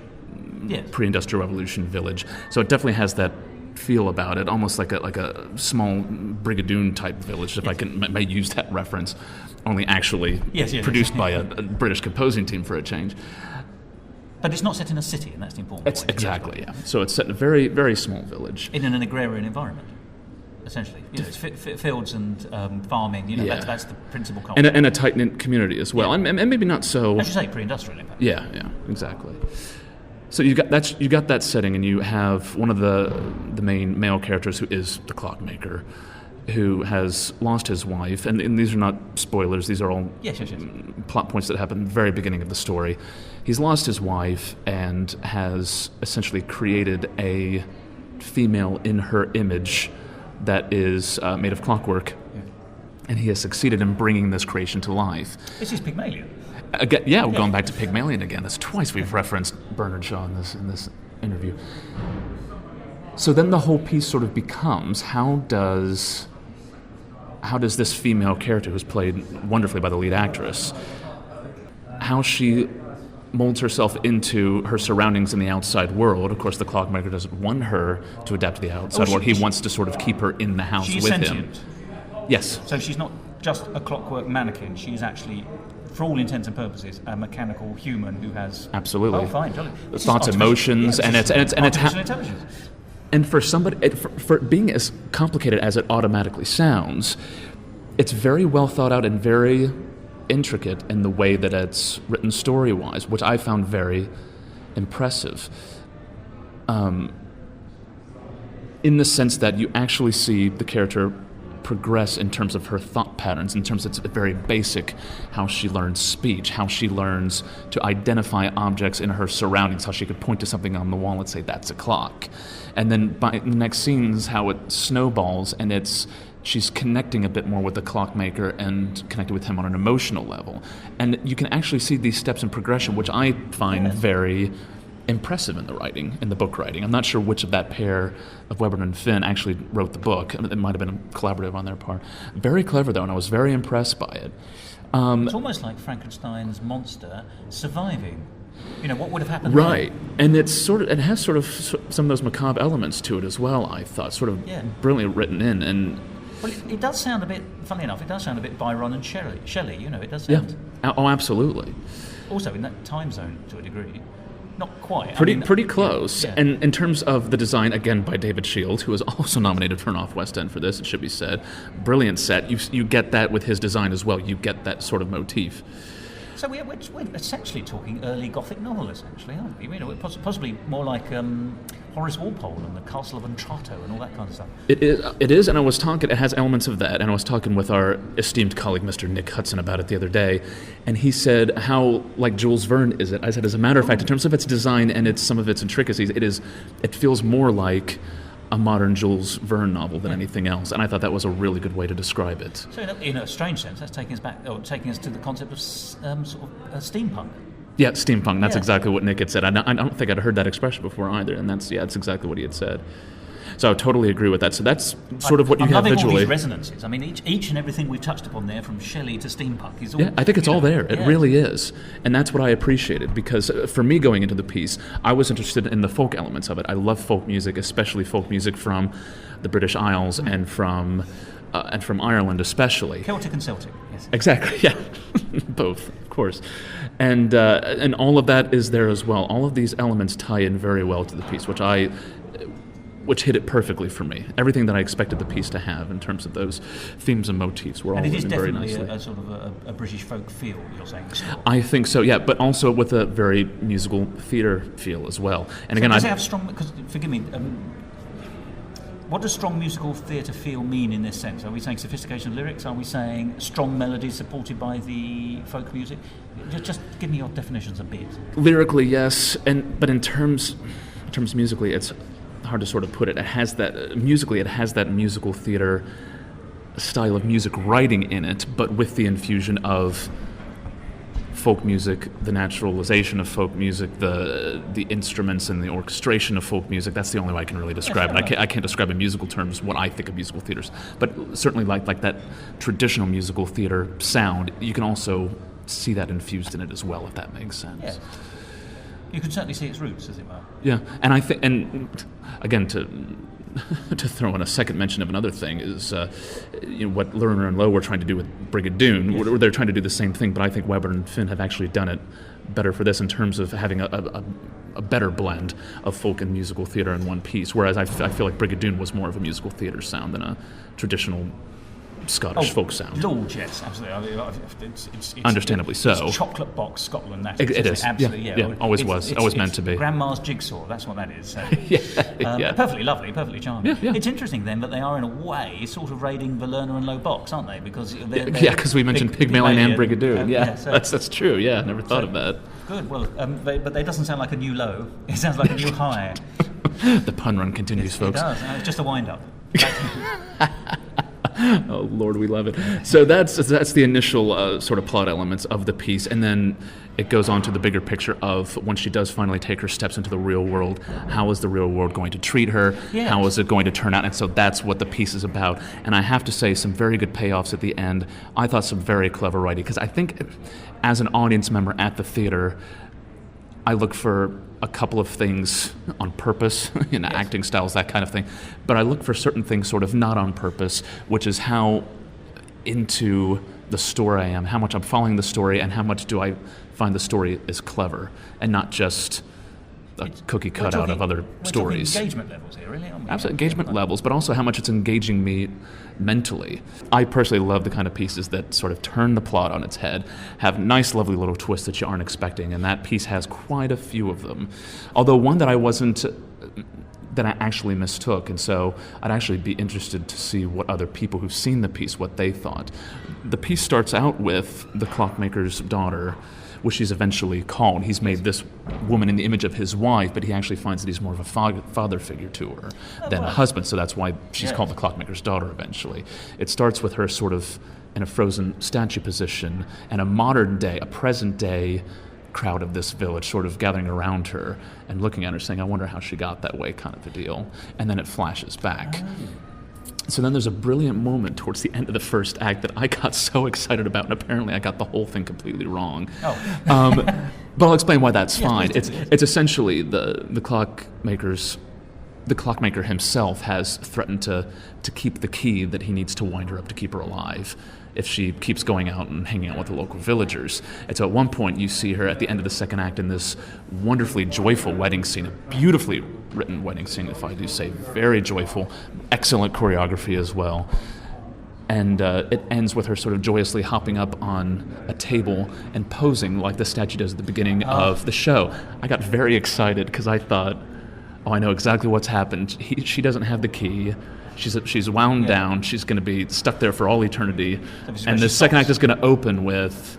Yes. Pre-industrial revolution village, so it definitely has that feel about it, almost like a small Brigadoon type village, if I may use that reference, only actually produced by a British composing team for a change. But it's not set in a city, and that's the important point. Exactly, yeah. So it's set in a very, very small village in an agrarian environment. Essentially, it's fields and farming. That's the principal culture, and a tight-knit community as well, and maybe not so. As you say, pre-industrial impact. Yeah, exactly. So you got that setting, and you have one of the main male characters who is the clockmaker, who has lost his wife, and these are not spoilers, these are all yes. plot points that happen at the very beginning of the story. He's lost his wife and has essentially created a female in her image that is made of clockwork, and he has succeeded in bringing this creation to life. This is Pygmalion. Again, we're going back to Pygmalion again. That's twice we've referenced Bernard Shaw in this interview. So then the whole piece sort of becomes, how does this female character, who's played wonderfully by the lead actress, how she molds herself into her surroundings in the outside world. Of course, the clockmaker doesn't want her to adapt to the outside world. He wants to sort of keep her in the house with sentient. him. Yes. So she's not just a clockwork mannequin. She's actually, for all intents and purposes, a mechanical human who has absolutely fine, jolly. Thoughts, emotions, and it's intelligence. And for somebody, for being as complicated as it automatically sounds, it's very well thought out and very intricate in the way that it's written story-wise, which I found very impressive. In the sense that you actually see the character progress in terms of her thought patterns, in terms of it's very basic, how she learns speech, how she learns to identify objects in her surroundings, how she could point to something on the wall and say, that's a clock. And then by the next scenes, how it snowballs, and she's connecting a bit more with the clockmaker and connected with him on an emotional level. And you can actually see these steps in progression, which I find very impressive in the book writing. I'm not sure which of that pair of Weber and Finn actually wrote the book. It might have been a collaborative on their part. Very clever, though, and I was very impressed by it. It's almost like Frankenstein's monster surviving. You know, what would have happened? Right. And it has sort of some of those macabre elements to it as well, I thought, sort of brilliantly written in. And well, it does sound a bit, funnily enough, it does sound a bit Byron and Shelley, you know, it does sound... Yeah. Oh, absolutely. Also in that time zone, to a degree. Not quite. Pretty close. Yeah. And in terms of the design, again, by David Shield, who was also nominated for an Off West End for this, it should be said. Brilliant set. You get that with his design as well. You get that sort of motif. So we're essentially talking early Gothic novel, essentially, aren't we? You know, possibly more like Horace Walpole and the Castle of Otranto and all that kind of stuff. It is, and it has elements of that, and I was talking with our esteemed colleague, Mr. Nick Hudson, about it the other day, and he said, how like Jules Verne is it? I said, as a matter of fact, in terms of its design and some of its intricacies, it feels more like a modern Jules Verne novel than anything else, and I thought that was a really good way to describe it. So in a strange sense, that's taking us to the concept of steampunk. Yeah, steampunk. That's exactly what Nick had said. I don't think I'd heard that expression before either, and that's exactly what he had said. So I totally agree with that. So that's sort of what you have visually. I'm loving all these resonances. I mean, each and everything we've touched upon there, from Shelley to steampunk, is all... Yeah, I think it's all there. It really is. And that's what I appreciated, because for me going into the piece, I was interested in the folk elements of it. I love folk music, especially folk music from the British Isles and from Ireland especially. Celtic and Celtic, yes. Exactly, yeah. Both, of course. And all of that is there as well. All of these elements tie in very well to the piece, which hit it perfectly for me. Everything that I expected the piece to have in terms of those themes and motifs were all written very nicely. And it is definitely a sort of a British folk feel, you're saying? I think so, yeah, but also with a very musical theatre feel as well. And again, does it have strong... Because, forgive me, what does strong musical theatre feel mean in this sense? Are we saying sophistication of lyrics? Are we saying strong melodies supported by the folk music? Just give me your definitions a bit. Lyrically, yes, but in terms musically, it's hard to sort of put it. It has that musical theater style of music writing in it, but with the infusion of folk music, the naturalization of folk music, the instruments and the orchestration of folk music. That's the only way I can really describe it. I can't describe in musical terms what I think of musical theaters, but certainly like that traditional musical theater sound, you can also see that infused in it as well, if that makes sense. Yeah. You can certainly see its roots, as it were. Yeah, and I think, and again, to throw in a second mention of another thing is what Lerner and Lowe were trying to do with Brigadoon. Yes. They're trying to do the same thing, but I think Weber and Finn have actually done it better for this in terms of having a better blend of folk and musical theater in one piece, whereas I feel like Brigadoon was more of a musical theater sound than a traditional Scottish folk sound. Lord, yes, absolutely. I mean, it's understandably so. It's Chocolate Box Scotland. That's it is. Absolutely, yeah. Always was. Always meant to be. Grandma's jigsaw. That's what that is. So. yeah. Perfectly lovely, perfectly charming. Yeah. It's interesting then that they are in a way sort of raiding the Lerner and Low Box, aren't they? Because because we mentioned Pygmalion and Brigadoon. So that's true. Yeah, never thought of that. Good. Well, but it doesn't sound like a new low. It sounds like a new high. The pun run continues, folks. It does. It's just a wind up. Oh Lord, we love it. So that's the initial sort of plot elements of the piece, and then it goes on to the bigger picture of when she does finally take her steps into the real world. How is the real world going to treat her? Yes. How is it going to turn out? And so that's what the piece is about. And I have to say, some very good payoffs at the end. I thought some very clever writing, because I think as an audience member at the theater, I look for a couple of things on purpose, acting styles, that kind of thing. But I look for certain things sort of not on purpose, which is how into the story I am, how much I'm following the story, and how much do I find the story is clever, and not just a cookie cutout of other stories. Engagement levels here, really, aren't we? Absolutely, engagement levels, but also how much it's engaging me mentally. I personally love the kind of pieces that sort of turn the plot on its head, have nice, lovely little twists that you aren't expecting, and that piece has quite a few of them. Although one that I actually mistook, and so I'd actually be interested to see what other people who've seen the piece, what they thought. The piece starts out with the clockmaker's daughter, which she's eventually called. He's made this woman in the image of his wife, but he actually finds that he's more of a father figure to her than a husband, so that's why she's called the clockmaker's daughter eventually. It starts with her sort of in a frozen statue position, and a present day crowd of this village sort of gathering around her and looking at her saying, I wonder how she got that way, kind of a deal. And then it flashes back. So then there's a brilliant moment towards the end of the first act that I got so excited about, and apparently I got the whole thing completely wrong. But I'll explain why that's fine. It's essentially the clockmaker himself has threatened to keep the key that he needs to wind her up to keep her alive if she keeps going out and hanging out with the local villagers. And so at one point you see her at the end of the second act in this wonderfully joyful wedding scene, a beautifully written wedding scene, if I do say, very joyful, excellent choreography as well. And it ends with her sort of joyously hopping up on a table and posing like the statue does at the beginning of the show. I got very excited because I thought, I know exactly what's happened. She doesn't have the key. She's wound down. She's going to be stuck there for all eternity. And the second act is going to open with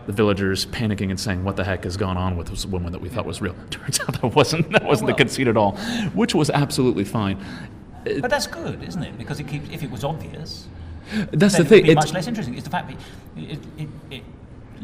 the villagers panicking and saying, what the heck has gone on with this woman that we thought was real? Turns out that wasn't the conceit at all, which was absolutely fine. But that's good, isn't it? Because if it was obvious, that's the thing. thing. It would be much less interesting. It's the fact that it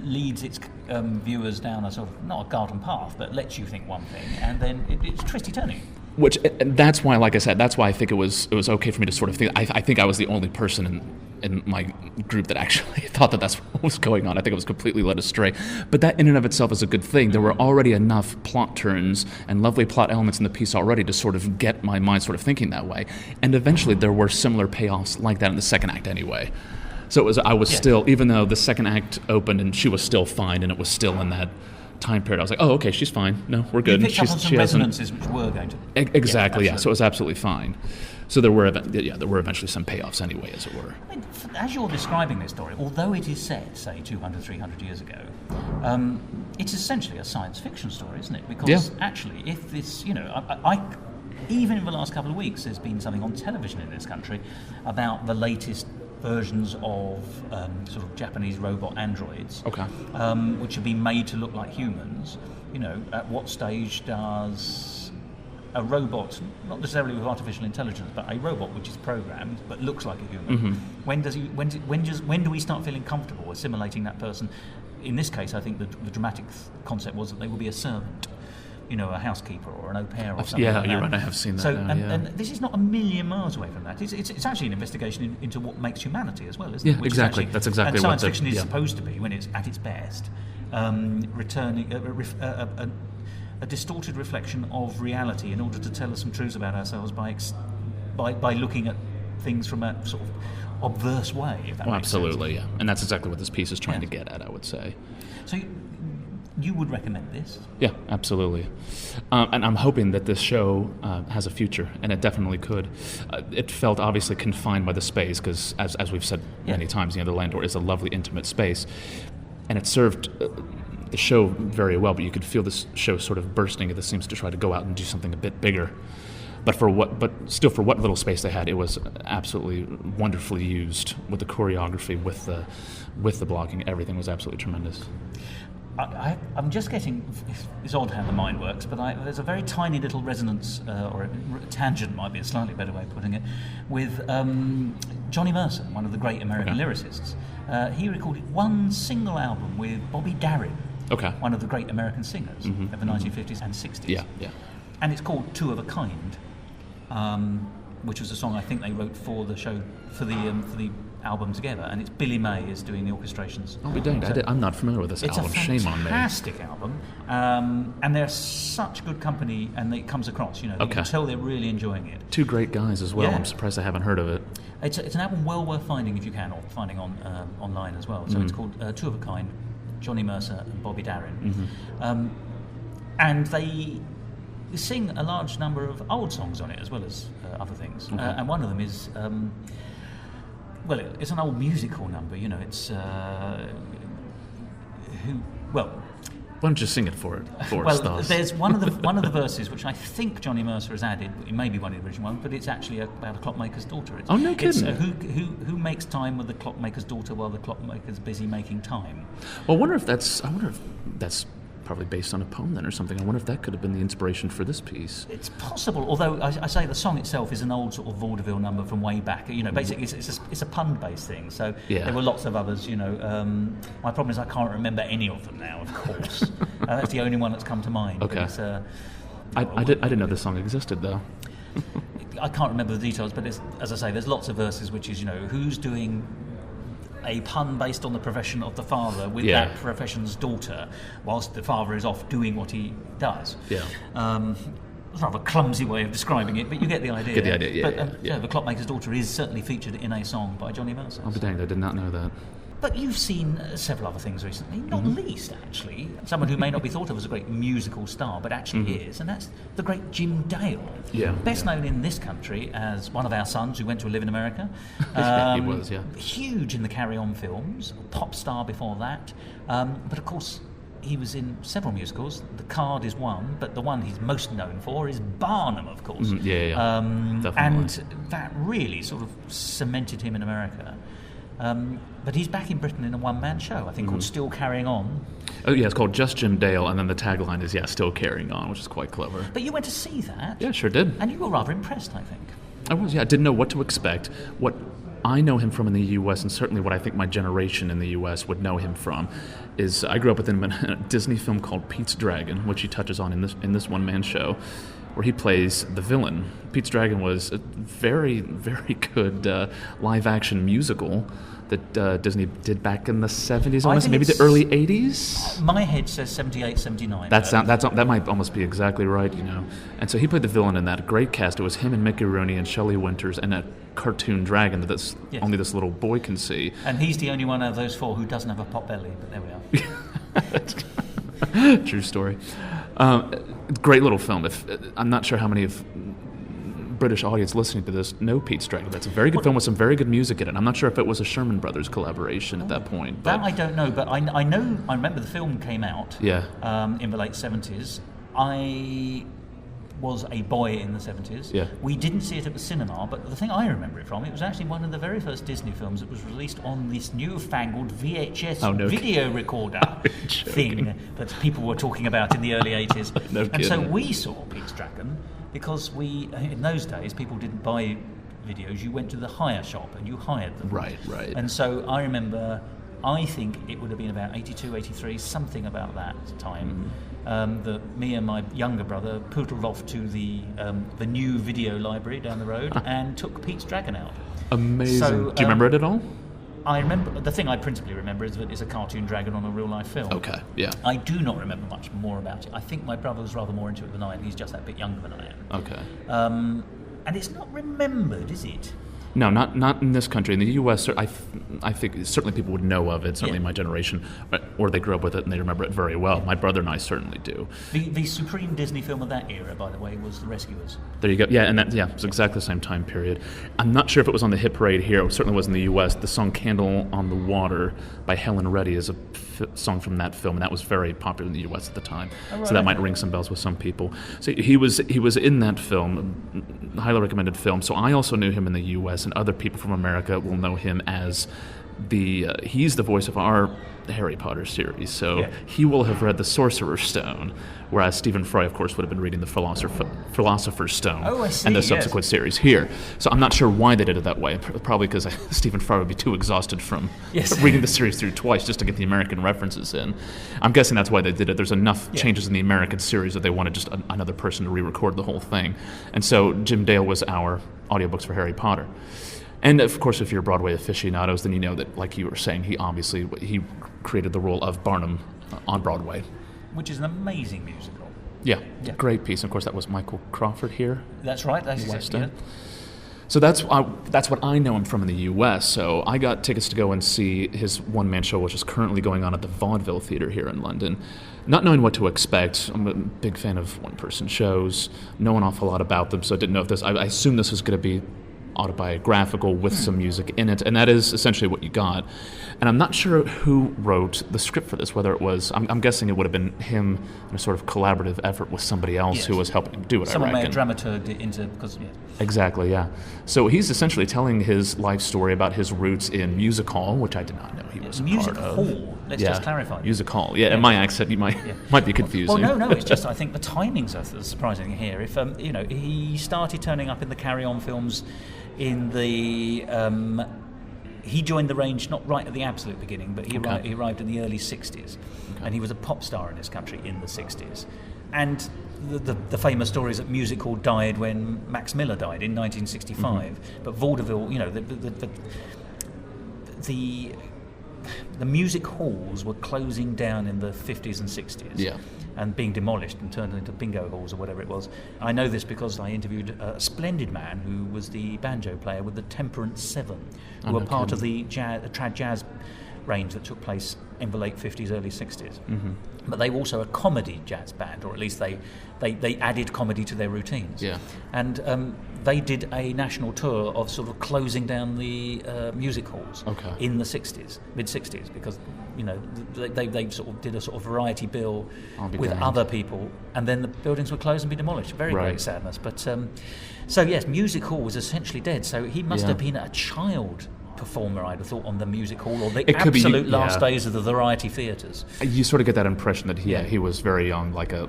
leads its viewers down a sort of, not a garden path, but lets you think one thing, and then it's twisty-turny. Which, that's why, like I said, that's why I think it was okay for me to sort of think. I think I was the only person in my group that actually thought that that's what was going on. I think it was completely led astray. But that in and of itself is a good thing. There were already enough plot turns and lovely plot elements in the piece already to sort of get my mind sort of thinking that way. And eventually there were similar payoffs like that in the second act anyway. So I was still, even though the second act opened and she was still fine and it was still in that time period, I was like, oh, okay, she's fine. No, we're good. You picked up on some resonances which were going to... Exactly, yeah. So it was absolutely fine. So there were eventually some payoffs anyway, as it were. I mean, as you're describing this story, although it is set, say, 200, 300 years ago, it's essentially a science fiction story, isn't it? Because actually, if this, I even in the last couple of weeks, there's been something on television in this country about the latest versions of sort of Japanese robot androids, which have been made to look like humans. At what stage does a robot, not necessarily with artificial intelligence, but a robot which is programmed but looks like a human, when do we start feeling comfortable assimilating that person? In this case, I think the dramatic concept was that they would be a servant. A housekeeper or an au pair or something. Yeah, like you're that. right. I have seen that. So, now, and this is not a million miles away from that. It's actually an investigation into what makes humanity as well, isn't it? Yeah, exactly. That's exactly and what science fiction is supposed to be, when it's at its best, returning a distorted reflection of reality in order to tell us some truths about ourselves by looking at things from a sort of obverse way. If that makes absolutely, sense. yeah. And that's exactly what this piece is trying to get at, I would say. So. you would recommend this? Yeah, absolutely. And I'm hoping that this show has a future, and it definitely could. It felt obviously confined by the space, because as we've said many times, the Landor is a lovely, intimate space, and it served the show very well, but you could feel this show sort of bursting as it seems to try to go out and do something a bit bigger. But still for what little space they had, it was absolutely wonderfully used with the choreography, with the blocking. Everything was absolutely tremendous. I'm just getting, it's odd how the mind works, but there's a very tiny little resonance, or a tangent might be a slightly better way of putting it, with Johnny Mercer, one of the great American lyricists. He recorded one single album with Bobby Darin, one of the great American singers of the 1950s and 60s. Yeah. And it's called Two of a Kind, which was a song I think they wrote for the show, for the album together, and it's Billy May is doing the orchestrations. I'll be danged. I'm not familiar with this album. Shame on me. It's a fantastic album, and they're such good company, and it comes across. You can tell they're really enjoying it. Two great guys as well. Yeah. I'm surprised I haven't heard of it. It's an album well worth finding if you can, or finding on online as well. So it's called Two of a Kind, Johnny Mercer and Bobby Darin, and they sing a large number of old songs on it as well as other things, and one of them is. Well, it's an old musical number, It's Why don't you sing it for us, Stas? There's one of the verses which I think Johnny Mercer has added. It may be one of the original ones, but it's actually about a clockmaker's daughter. Oh, no kidding! It's, who makes time with the clockmaker's daughter while the clockmaker's busy making time? Well, I wonder if that's probably based on a poem then or something. I wonder if that could have been the inspiration for this piece. It's possible, although I say the song itself is an old sort of vaudeville number from way back. Basically it's a pun-based thing. So there were lots of others. My problem is I can't remember any of them now. Of course, that's the only one that's come to mind. Okay. I didn't know this song existed though. I can't remember the details, but as I say, there's lots of verses which is who's doing a pun based on the profession of the father with that profession's daughter, whilst the father is off doing what he does. Yeah. It's a rather clumsy way of describing it, but you get the idea. The Clockmaker's Daughter is certainly featured in a song by Johnny Mercer. I'll be danged, I did not know that. But you've seen several other things recently, not least, actually, someone who may not be thought of as a great musical star, but actually is, and that's the great Jim Dale. Yeah. Best known in this country as one of our sons who went to live in America. He was, yeah. Huge in the Carry On films, pop star before that. But of course, he was in several musicals. The Card is one, but the one he's most known for is Barnum, of course. Definitely. And that really sort of cemented him in America. But he's back in Britain in a one-man show, I think, called Still Carrying On. Oh, yeah, it's called Just Jim Dale, and then the tagline is, Still Carrying On, which is quite clever. But you went to see that. Yeah, sure did. And you were rather impressed, I think. I was, I didn't know what to expect. What I know him from in the U.S., and certainly what I think my generation in the U.S. would know him from, is I grew up with him in a Disney film called Pete's Dragon, which he touches on in this one-man show, where he plays the villain. Pete's Dragon was a very, very good live-action musical that Disney did back in the 70s, almost, maybe the early 80s? My head says 78, 79. That might almost be exactly right, And so he played the villain in that. Great cast. It was him and Mickey Rooney and Shelley Winters and a cartoon dragon that only this little boy can see. And he's the only one out of those four who doesn't have a pot belly, but there we are. True story. Great little film. I'm not sure how many of British audience listening to this know Pete's Dragon. That's a very good film with some very good music in it. I'm not sure if it was a Sherman Brothers collaboration at that point. That I don't know, but I remember the film came out in the late 70s. I was a boy in the 70s. Yeah. We didn't see it at the cinema, but the thing I remember it from, it was actually one of the very first Disney films that was released on this newfangled VHS video recorder thing that people were talking about in the early 80s. And so we saw Pete's Dragon because in those days, people didn't buy videos. You went to the hire shop and you hired them. Right. And so I remember, I think it would have been about 82, 83, something about that time, that me and my younger brother poodled off to the new video library down the road and took Pete's Dragon out. Amazing. So, do you remember it at all? I remember, the thing I principally remember is that it's a cartoon dragon on a real-life film. Okay, yeah. I do not remember much more about it. I think my brother was rather more into it than I am. He's just that bit younger than I am. Okay. And it's not remembered, is it? No, not in this country. In the U.S., I think certainly people would know of it, certainly my generation, or they grew up with it and they remember it very well. My brother and I certainly do. The supreme Disney film of that era, by the way, was The Rescuers. There you go. Yeah, and it's exactly the same time period. I'm not sure if it was on the hit parade here. It certainly was in the U.S. The song "Candle on the Water" by Helen Reddy is a song from that film, and that was very popular in the U.S. at the time. Oh, right. So that might ring some bells with some people. So he was in that film, highly recommended film. So I also knew him in the U.S., and other people from America will know him as he's the voice of our Harry Potter series. So he will have read The Sorcerer's Stone, whereas Stephen Fry, of course, would have been reading The Philosopher's Stone and the subsequent series here. So I'm not sure why they did it that way. Probably because Stephen Fry would be too exhausted from reading the series through twice just to get the American references in. I'm guessing that's why they did it. There's enough changes in the American series that they wanted just another person to re-record the whole thing. And so Jim Dale was our audiobooks for Harry Potter. And of course, if you're Broadway aficionados, then you know that, like you were saying, he created the role of Barnum on Broadway, which is an amazing musical. Yeah, great piece. And of course, that was Michael Crawford here. That's right. That's West End. So that's what I know him from in the U.S. So I got tickets to go and see his one-man show, which is currently going on at the Vaudeville Theatre here in London. Not knowing what to expect, I'm a big fan of one-person shows. Know an awful lot about them, so I didn't know if this. I assumed this was going to be autobiographical with some music in it, and that is essentially what you got. And I'm not sure who wrote the script for this, whether it was, I'm guessing it would have been him in a sort of collaborative effort with somebody else who was helping him do it, Someone I reckon. may have dramaturged it into, because, Exactly, yeah. So he's essentially telling his life story about his roots in music hall, which I did not know he was a music part of. Hall, let's just clarify. Music hall, in my accent you might be confusing. Well, no, it's just I think the timings are surprising here. If, he started turning up in the Carry On films in the he joined the range not right at the absolute beginning, but he arrived in the early 60s, and he was a pop star in this country in the 60s. And the famous story is that music hall died when Max Miller died in 1965. But vaudeville, the music halls were closing down in the 50s and 60s and being demolished and turned into bingo halls or whatever it was. I know this because I interviewed a splendid man who was the banjo player with the Temperance Seven, who were part of the trad jazz range that took place in the late 50s, early 60s. But they were also a comedy jazz band, or at least they added comedy to their routines. And they did a national tour of sort of closing down the music halls in the 60s, mid-60s, because they sort of did a sort of variety bill with other people, and then the buildings would close and be demolished. Very great sadness. But so yes, music hall was essentially dead. So he must have been a child performer, I'd have thought, on the music hall, or the absolute last days of the variety theatres. You sort of get that impression that he was very young, like at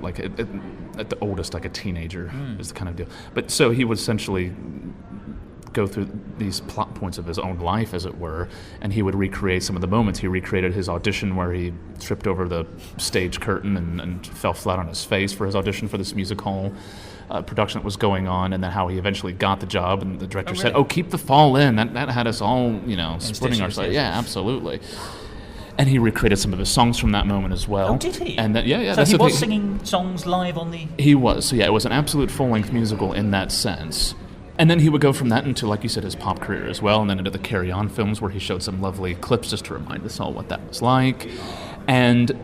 the oldest, like a teenager is the kind of deal. But so he would essentially go through these plot points of his own life, as it were, and he would recreate some of the moments. He recreated his audition where he tripped over the stage curtain and fell flat on his face for his audition for this music hall production that was going on, and then how he eventually got the job, and the director said, keep the fall in. That had us all, splitting our sides. Yeah, absolutely. And he recreated some of his songs from that moment as well. Oh, did he? And so he was singing songs live on the... He was. So it was an absolute full-length musical in that sense. And then he would go from that into, like you said, his pop career as well, and then into the Carry On films, where he showed some lovely clips just to remind us all what that was like. And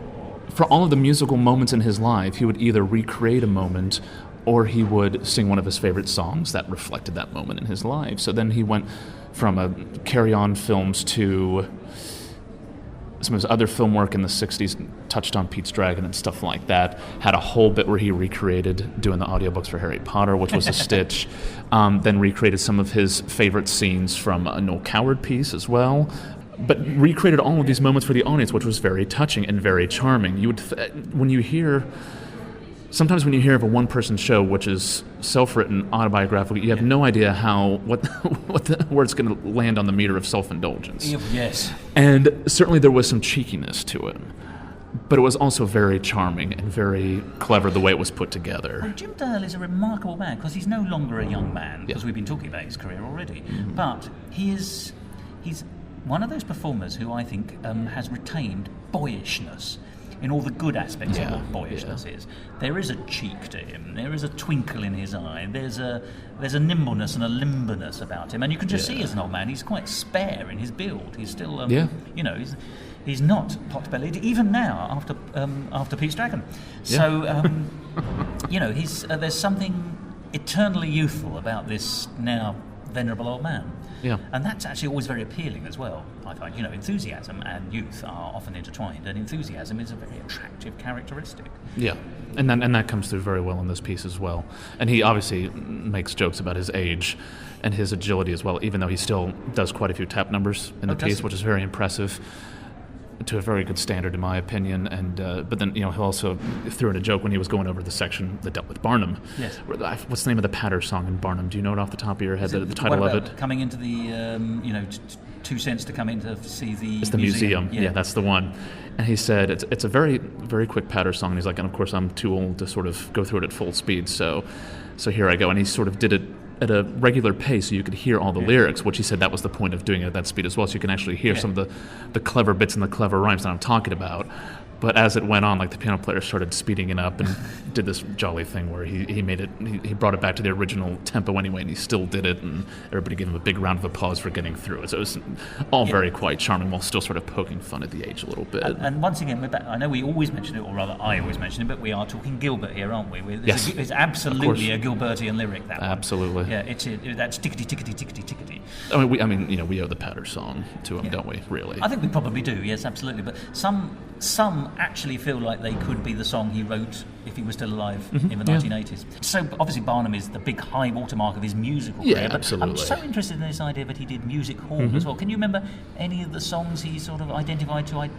for all of the musical moments in his life, he would either recreate a moment or he would sing one of his favorite songs that reflected that moment in his life. So then he went from Carry On films to some of his other film work in the 60s, touched on Pete's Dragon and stuff like that. Had a whole bit where he recreated doing the audiobooks for Harry Potter, which was a stitch. Then recreated some of his favorite scenes from a Noel Coward piece as well. But recreated all of these moments for the audience, which was very touching and very charming. You would sometimes when you hear of a one-person show which is self-written, autobiographical, you have no idea where it's going to land on the meter of self-indulgence. Yes. And certainly there was some cheekiness to it, but it was also very charming and very clever the way it was put together. Well, Jim Dale is a remarkable man, because he's no longer a young man, because we've been talking about his career already. But he's one of those performers who I think has retained boyishness. in all the good aspects of what boyishness is. There is a cheek to him. There is a twinkle in his eye. There's a nimbleness and a limberness about him, and you can just see as an old man, he's quite spare in his build. He's still, he's not pot-bellied even now after Pete's Dragon. So, there's something eternally youthful about this now venerable old man. Yeah. And that's actually always very appealing as well, I find. Enthusiasm and youth are often intertwined, and enthusiasm is a very attractive characteristic. Yeah, and that comes through very well in this piece as well. And he obviously makes jokes about his age and his agility as well, even though he still does quite a few tap numbers in the piece, which is very impressive, to a very good standard in my opinion. And but then he also threw in a joke when he was going over the section that dealt with Barnum. Yes. What's the name of the patter song in Barnum? Do you know it off the top of your head? The title of it? Coming into the 2 cents to come in to see the It's the museum. Yeah, that's the one. And he said it's a very, very quick patter song. And he's like, and of course I'm too old to sort of go through it at full speed. So here I go. And he sort of did it at a regular pace so you could hear all the lyrics, which he said that was the point of doing it at that speed as well, so you can actually hear some of the clever bits and the clever rhymes that I'm talking about. But as it went on, the piano player started speeding it up and did this jolly thing where he made it, he brought it back to the original tempo anyway, and he still did it, and everybody gave him a big round of applause for getting through it. So it was all very quite charming, while still sort of poking fun at the age a little bit. And once again, we're back. I know we always mention it, or rather I always mention it, but we are talking Gilbert here, aren't we? It's absolutely a Gilbertian lyric, that one. Absolutely. Yeah, that's tickety, tickety, tickety, tickety. We owe the patter song to him, don't we, really? I think we probably do, yes, absolutely. But some actually feel like they could be the song he wrote if he was still alive in the 1980s. So obviously Barnum is the big high watermark of his musical career. But absolutely. I'm so interested in this idea that he did music hall as well. Can you remember any of the songs he sort of identified to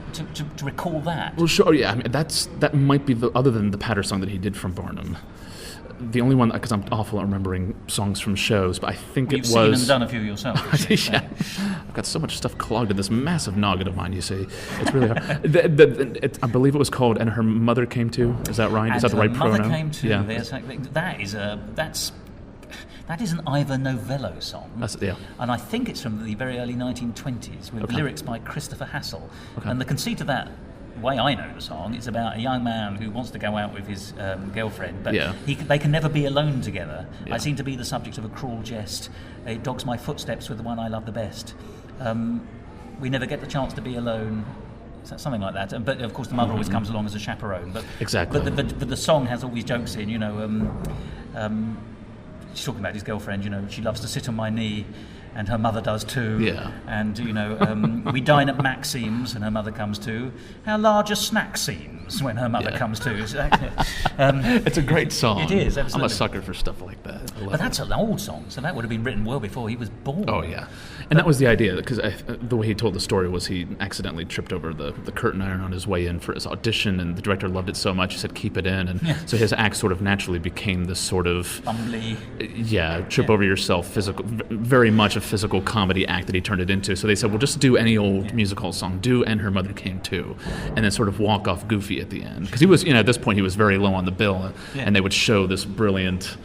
recall that? Well, sure. Yeah, that might be other than the patter song that he did from Barnum. The only one, because I'm awful at remembering songs from shows, but I think you've seen and done a few yourself. Yeah. I've got so much stuff clogged in this massive noggin of mine, you see. It's really hard. I believe it was called "And Her Mother Came Too." Is that right? Is that the right pronoun? Mother Came Too. Yeah. That is an Ivor Novello song. And I think it's from the very early 1920s with lyrics by Christopher Hassel. Okay. And the conceit of that, the way I know the song, it's about a young man who wants to go out with his girlfriend, but they can never be alone together. I seem to be the subject of a cruel jest. It dogs my footsteps with the one I love the best. We never get the chance to be alone. Something like that. But of course the mother always comes along as a chaperone. But exactly. But the song has all these jokes in. She's talking about his girlfriend. She loves to sit on my knee. And her mother does too. Yeah. And, we dine at Maxim's and her mother comes too. How large a snack seems when her mother comes too. It's a great song. It is, absolutely. I'm a sucker for stuff like that. But that's an old song, so that would have been written well before he was born. Oh, yeah. And that was the idea, because the way he told the story was he accidentally tripped over the curtain iron on his way in for his audition, and the director loved it so much, he said, keep it in. And so his act sort of naturally became this sort of... bumbly. Trip over yourself, physical, very much a physical comedy act that he turned it into. So they said, well, just do any old musical song. Do And Her Mother Came Too. And then sort of walk off goofy at the end. Because he was, at this point, he was very low on the bill. And they would show this brilliant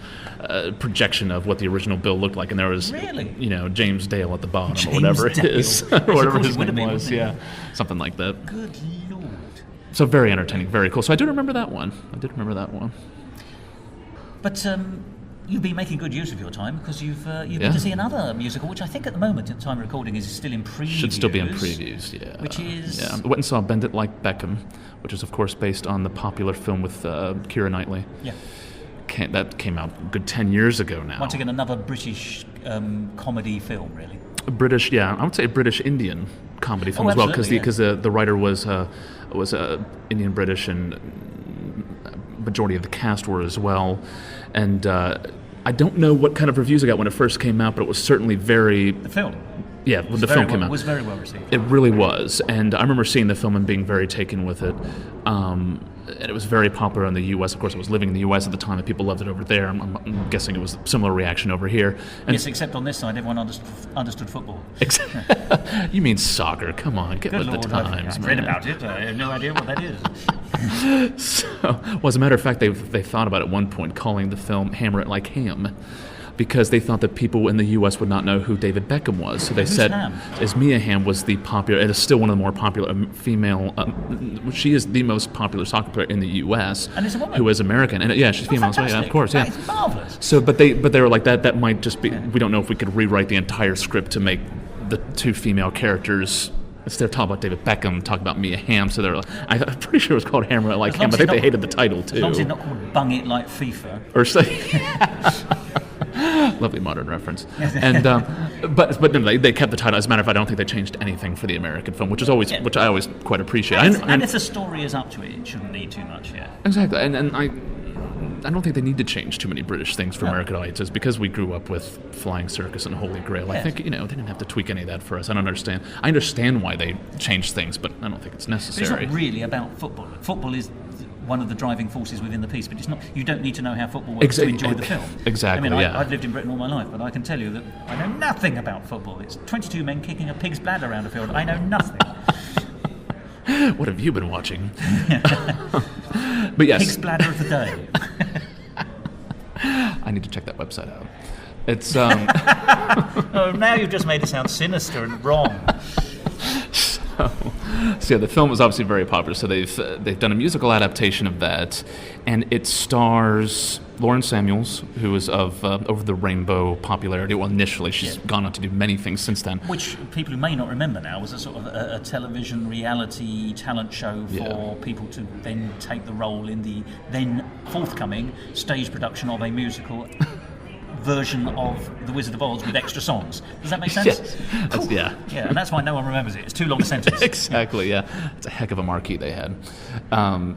projection of what the original bill looked like. And there was, James Dale at the bottom, or whatever it is. Whatever his name was. Yeah. Something like that. Good Lord. So very entertaining, very cool. So I do remember that one. But you've been making good use of your time, because you've been to see another musical, which I think at the moment, at the time of recording, is still in previews. Should still be in previews, yeah. Which is... Yeah, I went and saw Bend It Like Beckham, which is, of course, based on the popular film with Keira Knightley. Yeah. That came out a good 10 years ago now. Once again, another British comedy film, really. British, I would say a British-Indian comedy film as well, because the writer was Indian British, and majority of the cast were as well. And I don't know what kind of reviews I got when it first came out, but it was certainly very... The film? Yeah, when the film came out. It was very well received. It really was. And I remember seeing the film and being very taken with it. And it was very popular in the U.S. Of course, I was living in the U.S. at the time, and people loved it over there. I'm guessing it was a similar reaction over here. And yes, except on this side, everyone understood football. You mean soccer? Come on, get with the times, I've read about it. I have no idea what that is. So, as a matter of fact, they thought about at one point calling the film Hammer It Like Ham. because they thought that people in the U.S. would not know who David Beckham was. So they said, as Mia Hamm was the popular, it is still one of the more popular female, she is the most popular soccer player in the U.S. And it's a woman. Who is American. And yeah, she's female. Fantastic. Yeah, of course, yeah. It's marvellous. So, but they were like, that might just be, we don't know if we could rewrite the entire script to make the two female characters, instead of talking about David Beckham, talk about Mia Hamm. So they're like, I'm pretty sure it was called Hammer It Like Ham, but I think they hated the title too. As long as it's not called Bung It Like FIFA. Or lovely modern reference. And but no, they kept the title. As a matter of fact, I don't think they changed anything for the American film, which I always quite appreciate. And if the story is up to it, it shouldn't need too much. Yeah. Exactly, and I don't think they need to change too many British things for American audiences because we grew up with Flying Circus and Holy Grail. I think they didn't have to tweak any of that for us. I don't understand. I understand why they changed things, but I don't think it's necessary. But it's not really about football. Football is one of the driving forces within the piece, but it's not. You don't need to know how football works to enjoy the film. Exactly. I mean, I've lived in Britain all my life, but I can tell you that I know nothing about football. It's 22 men kicking a pig's bladder around a field. I know nothing. What have you been watching? But yes, pig's bladder of the day. I need to check that website out. It's Oh, now you've just made it sound sinister and wrong. So yeah, the film was obviously very popular. So they've done a musical adaptation of that, and it stars Lauren Samuels, who is of Over the Rainbow popularity. Well, initially, she's gone on to do many things since then. Which people who may not remember now was a sort of a television reality talent show for people to then take the role in the then forthcoming stage production of a musical version of The Wizard of Oz with extra songs. Does that make sense? Yes. Cool. Yeah, and that's why no one remembers it. It's too long a sentence. Exactly. Yeah, it's a heck of a marquee they had.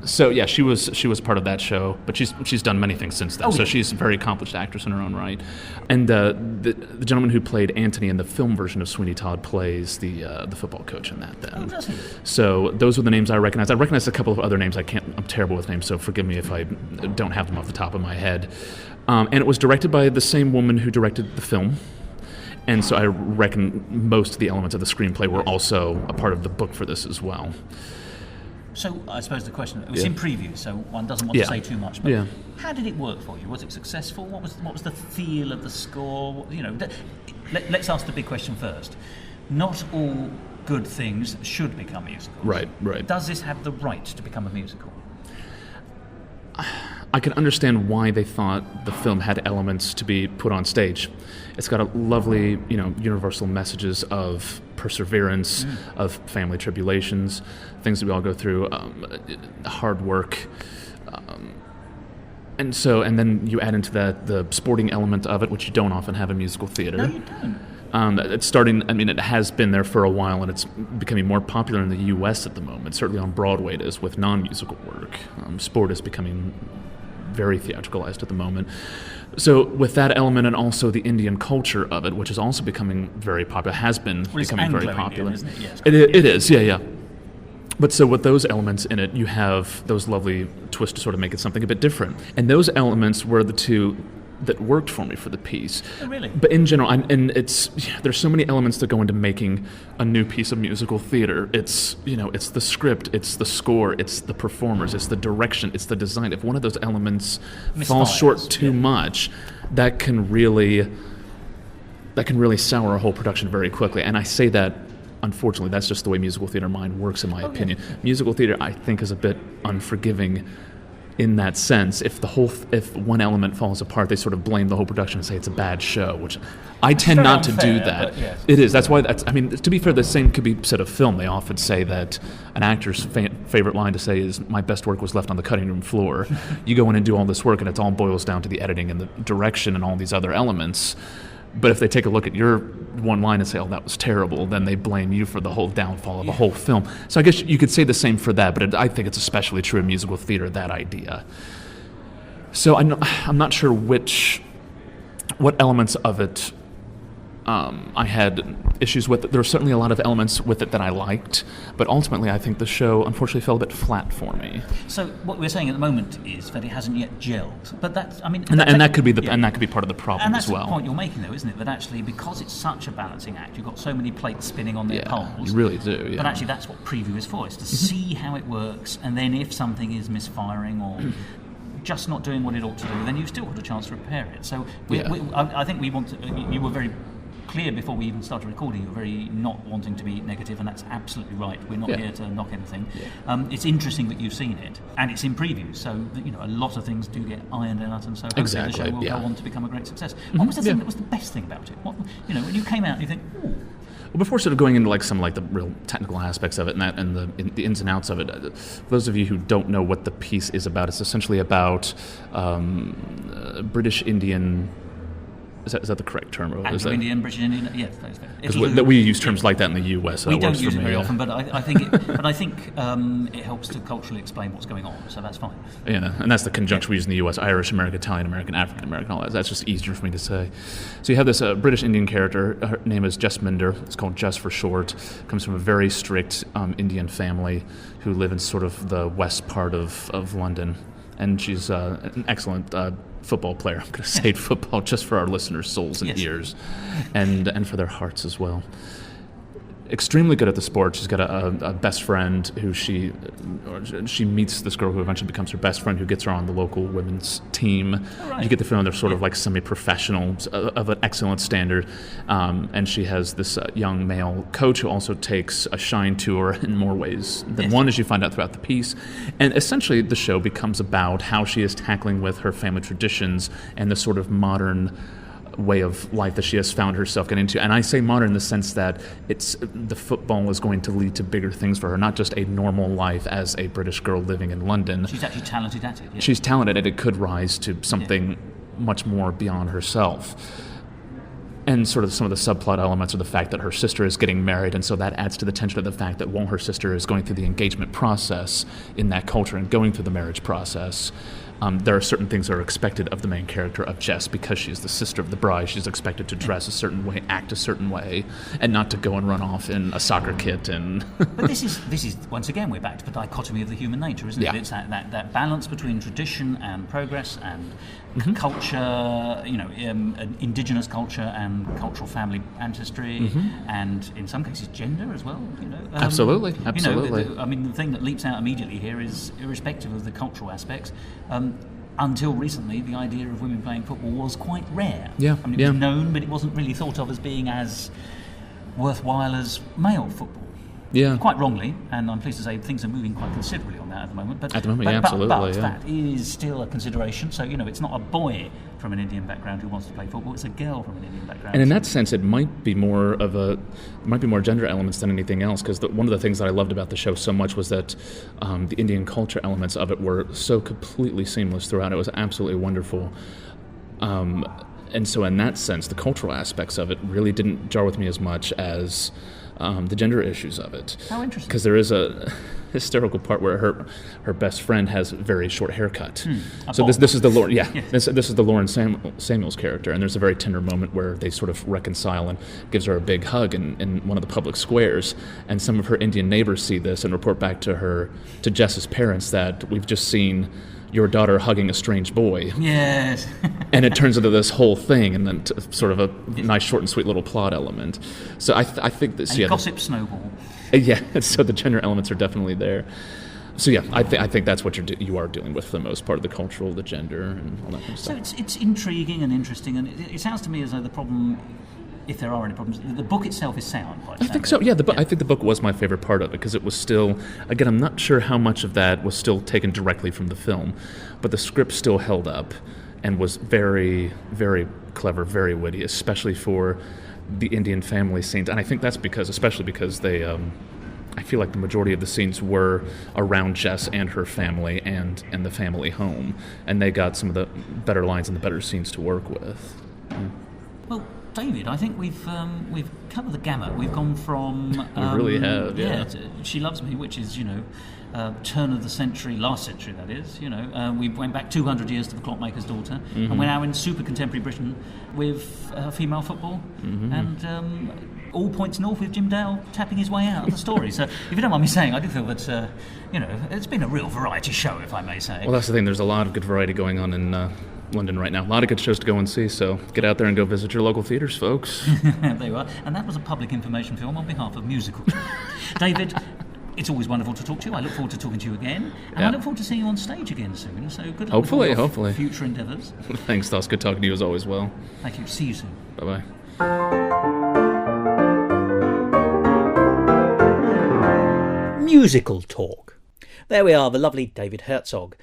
So yeah, she was part of that show, but she's done many things since then. She's a very accomplished actress in her own right. And the gentleman who played Anthony in the film version of Sweeney Todd plays the football coach in that. Then. Oh, does he? So those were the names I recognized. I recognized a couple of other names. I'm terrible with names, so forgive me if I don't have them off the top of my head. And it was directed by the same woman who directed the film. And so I reckon most of the elements of the screenplay were also a part of the book for this as well. So I suppose the question, it was in preview, so one doesn't want to say too much, but how did it work for you? Was it successful? What was the feel of the score? Let's ask the big question first. Not all good things should become musicals. Right. Does this have the right to become a musical? I can understand why they thought the film had elements to be put on stage. It's got a lovely, universal messages of perseverance, of family tribulations, things that we all go through, hard work, and then you add into that the sporting element of it, which you don't often have in musical theater. No, you don't. It's starting. I mean, it has been there for a while, and it's becoming more popular in the U.S. at the moment. Certainly on Broadway, it is with non-musical work. Sport is becoming very theatricalized at the moment. So with that element and also the Indian culture of it, which is also becoming very popular, has been becoming very popular. Isn't it? Yes. It is, yeah. But so with those elements in it, you have those lovely twists to sort of make it something a bit different. And those elements were the two that worked for me for the piece. Oh, really? But in general, there's so many elements that go into making a new piece of musical theater. It's the script, it's the score, it's the performers, it's the direction, it's the design. If one of those elements falls short too much, that can really sour a whole production very quickly. And I say that, unfortunately, that's just the way musical theater mind works, in my opinion. Yeah. Musical theater, I think, is a bit unforgiving in that sense. If one element falls apart, they sort of blame the whole production and say it's a bad show, which I tend not to do that. Yes. It is. That's why. To be fair, the same could be said of film. They often say that an actor's favorite line to say is, "My best work was left on the cutting room floor." You go in and do all this work, and it all boils down to the editing and the direction and all these other elements. But if they take a look at your one line and say, "Oh, that was terrible," then they blame you for the whole downfall of a whole film. So I guess you could say the same for that, but I think it's especially true in musical theater, that idea. So I'm not sure what elements of it I had issues with. There were certainly a lot of elements with it that I liked, but ultimately I think the show unfortunately fell a bit flat for me. So what we're saying at the moment is that it hasn't yet gelled, but that's, and that could be part of the problem as well. And that's the point you're making, though, isn't it? That actually, because it's such a balancing act, you've got so many plates spinning on their poles. You really do. Yeah. But actually, that's what preview is for: is to see how it works, and then if something is misfiring or just not doing what it ought to do, then you've still got a chance to repair it. So I think we want to, you were very clear before we even started recording, you're very not wanting to be negative, and that's absolutely right. We're not here to knock anything. It's interesting that you've seen it, and it's in previews, so that, a lot of things do get ironed out, and so hopefully the show will go on to become a great success. What was the thing that was the best thing about it? What, when you came out and you think, ooh. Well, before sort of going into like some like the real technical aspects of it and the ins and outs of it, for those of you who don't know what the piece is about, it's essentially about British Indian. Is that the correct term? Anglo-Indian, British Indian, yes. Because we use terms like that in the US. We don't use it very often, but I think it helps to culturally explain what's going on, so that's fine. Yeah, and that's the conjunction we use in the US: Irish American, Italian American, African American, all that. That's just easier for me to say. So you have this British Indian character. Her name is Jess Minder. It's called Jess for short. Comes from a very strict Indian family who live in sort of the west part of London, and she's an excellent football player. I'm going to say football just for our listeners' souls and ears, and for their hearts as well. Extremely good at the sport. She's got a best friend who she meets this girl who eventually becomes her best friend, who gets her on the local women's team. Right. You get the feeling they're sort of like semi-professionals of an excellent standard. And she has this young male coach who also takes a shine to her in more ways than one, as you find out throughout the piece. And essentially the show becomes about how she is tackling with her family traditions and the sort of modern way of life that she has found herself getting into. And I say modern in the sense that the football is going to lead to bigger things for her, not just a normal life as a British girl living in London. She's actually talented at it. Yeah. She's talented at it. It could rise to something much more beyond herself. And sort of some of the subplot elements are the fact that her sister is getting married, and so that adds to the tension of the fact that while her sister is going through the engagement process in that culture and going through the marriage process, there are certain things that are expected of the main character of Jess. Because she's the sister of the bride, she's expected to dress a certain way, act a certain way, and not to go and run off in a soccer kit. And but this is once again, we're back to the dichotomy of the human nature, isn't it? It's that balance between tradition and progress and culture, indigenous culture and cultural family ancestry, and in some cases gender as well. Absolutely. The thing that leaps out immediately here is, irrespective of the cultural aspects, until recently, the idea of women playing football was quite rare. Yeah. It was known, but it wasn't really thought of as being as worthwhile as male football. Yeah. Quite wrongly, and I'm pleased to say things are moving quite considerably on that at the moment. But absolutely. But that is still a consideration. So, it's not a boy from an Indian background who wants to play football, it's a girl from an Indian background. And in that sense, it might be more gender elements than anything else, because one of the things that I loved about the show so much was that the Indian culture elements of it were so completely seamless throughout. It was absolutely wonderful. And so in that sense, the cultural aspects of it really didn't jar with me as much as the gender issues of it. How interesting. Because there is a hysterical part where her best friend has a very short haircut. So this is the Lauren, this is the Lauren Samuels character, and there's a very tender moment where they sort of reconcile and gives her a big hug in one of the public squares, and some of her Indian neighbors see this and report back to Jess's parents that we've just seen your daughter hugging a strange boy. Yes. And it turns into this whole thing, and then sort of a nice, short and sweet little plot element. So I think that... gossip snowball. Yeah, so the gender elements are definitely there. So yeah, I think that's what you are dealing with for the most part, the cultural, the gender, and all that kind of stuff. So it's intriguing and interesting, and it sounds to me as though the problem... if there are any problems, the book itself is sound. I think so. Yeah, I think the book was my favorite part of it, because it was still, again, I'm not sure how much of that was still taken directly from the film, but the script still held up and was very, very clever, very witty, especially for the Indian family scenes. And I think that's especially because they, I feel like the majority of the scenes were around Jess and her family and the family home, and they got some of the better lines and the better scenes to work with. Well, David, I think we've covered the gamut. We've gone from... we really have, yeah. She Loves Me, which is, turn of the century, last century that is, we went back 200 years to The Clockmaker's Daughter, and we're now in super contemporary Britain with female football, and all points north with Jim Dale tapping his way out of the story. So, if you don't mind me saying, I do feel that, it's been a real variety show, if I may say. Well, that's the thing, there's a lot of good variety going on in... London right now. A lot of good shows to go and see, so get out there and go visit your local theatres, folks. There you are. And that was a public information film on behalf of Musicals. David, it's always wonderful to talk to you. I look forward to talking to you again. And I look forward to seeing you on stage again soon. So good luck with all your future endeavours. Thanks, Thos. Good talking to you as always, Will. Thank you. See you soon. Bye-bye. Musical talk. There we are, the lovely David Herzog.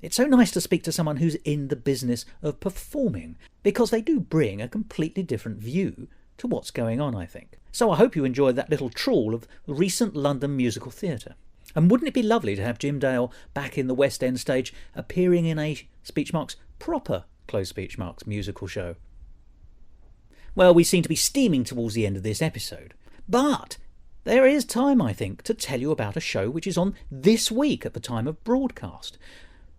It's so nice to speak to someone who's in the business of performing, because they do bring a completely different view to what's going on, I think. So I hope you enjoyed that little trawl of recent London musical theatre. And wouldn't it be lovely to have Jim Dale back in the West End stage, appearing in a, speech marks, proper, close speech marks, musical show? Well, we seem to be steaming towards the end of this episode. But there is time, I think, to tell you about a show which is on this week at the time of broadcast.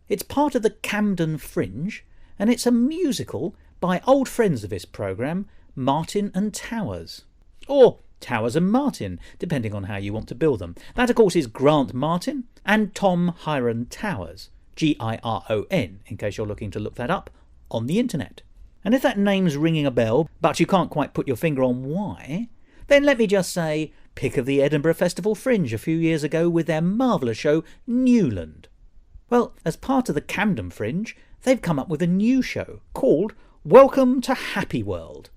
It's part of the Camden Fringe, and it's a musical by old friends of this programme, Martin and Towers. Or Towers and Martin, depending on how you want to bill them. That, of course, is Grant Martin and Tom Hiron Towers, Giron, in case you're looking to look that up on the internet. And if that name's ringing a bell, but you can't quite put your finger on why, then let me just say, pick of the Edinburgh Festival Fringe a few years ago with their marvellous show, Newland. Well, as part of the Camden Fringe, they've come up with a new show called Welcome to Happy World.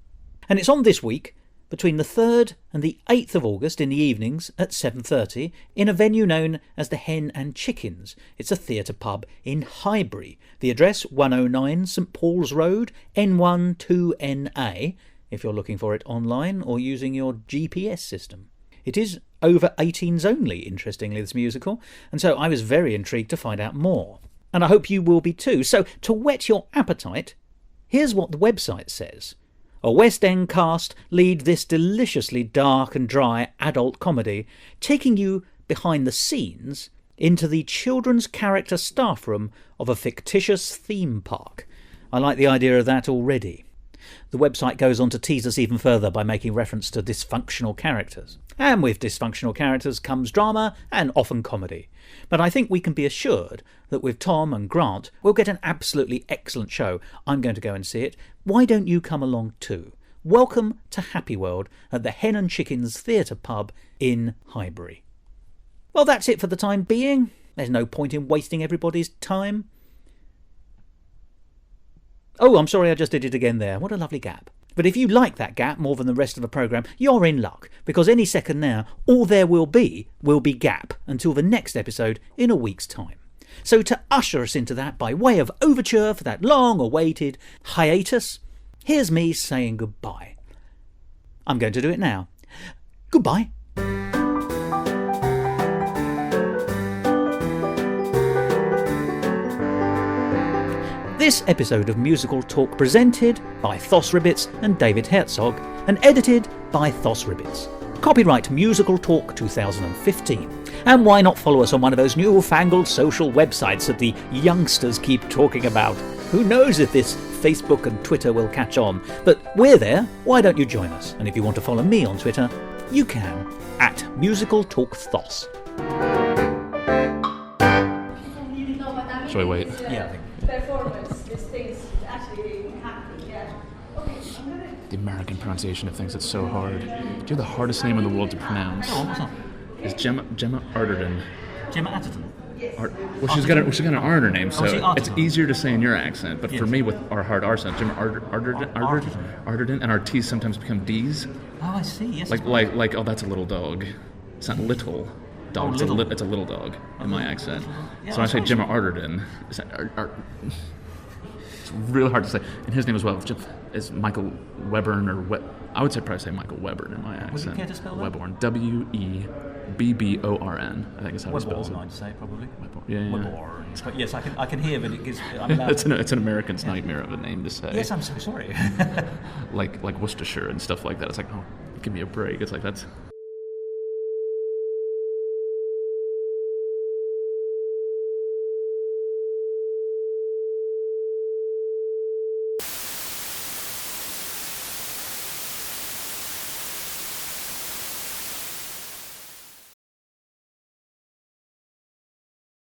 And it's on this week, between the 3rd and the 8th of August in the evenings at 7:30 in a venue known as the Hen and Chickens. It's a theatre pub in Highbury. The address 109 St Paul's Road, N1 2NA, if you're looking for it online or using your GPS system. It is over 18s only, interestingly, this musical, and so I was very intrigued to find out more. And I hope you will be too. So, to whet your appetite, here's what the website says. A West End cast lead this deliciously dark and dry adult comedy, taking you behind the scenes into the children's character staff room of a fictitious theme park. I like the idea of that already. The website goes on to tease us even further by making reference to dysfunctional characters. And with dysfunctional characters comes drama and often comedy. But I think we can be assured that with Tom and Grant, we'll get an absolutely excellent show. I'm going to go and see it. Why don't you come along too? Welcome to Happy World at the Hen and Chickens Theatre Pub in Highbury. Well, that's it for the time being. There's no point in wasting everybody's time. Oh, I'm sorry, I just did it again there. What a lovely gap. But if you like that gap more than the rest of the programme, you're in luck, because any second now, all there will be gap until the next episode in a week's time. So to usher us into that by way of overture for that long-awaited hiatus, here's me saying goodbye. I'm going to do it now. Goodbye. This episode of Musical Talk presented by Thos Ribbits and David Herzog and edited by Thos Ribbits. Copyright Musical Talk 2015. And why not follow us on one of those newfangled social websites that the youngsters keep talking about? Who knows if this Facebook and Twitter will catch on? But we're there, why don't you join us? And if you want to follow me on Twitter, you can, at Musical Talk Thos. Shall we wait? Yeah, I think. Performance, these things actually happen, yeah. Okay, I'm gonna... The American pronunciation of things, it's so hard. Do you have the hardest name in the world to pronounce? Oh, what's that? It's Gemma Arterton. Gemma Atherton. Well, she's got an R in her name, so it's easier to say in your accent. But for me, with our hard R sound, Gemma Arterton, and our T's sometimes become D's. Oh, I see. Yes. Like, oh, that's a little dog. It's not little dog. Oh, it's a little dog in my accent. Yeah, so when I say Gemma Arterton, it's really hard to say. And his name as well is Michael Webborn, or I would probably say Michael Webborn in my accent. Would you care to spell that? Webborn. Webborn, I think is how he spells it. I'd say, probably. Yeah. Webborn. But yes, I can hear, but it gives... It's an American's nightmare of a name to say. Yes, I'm so sorry. like Worcestershire and stuff like that. It's like, oh, give me a break. It's like, that's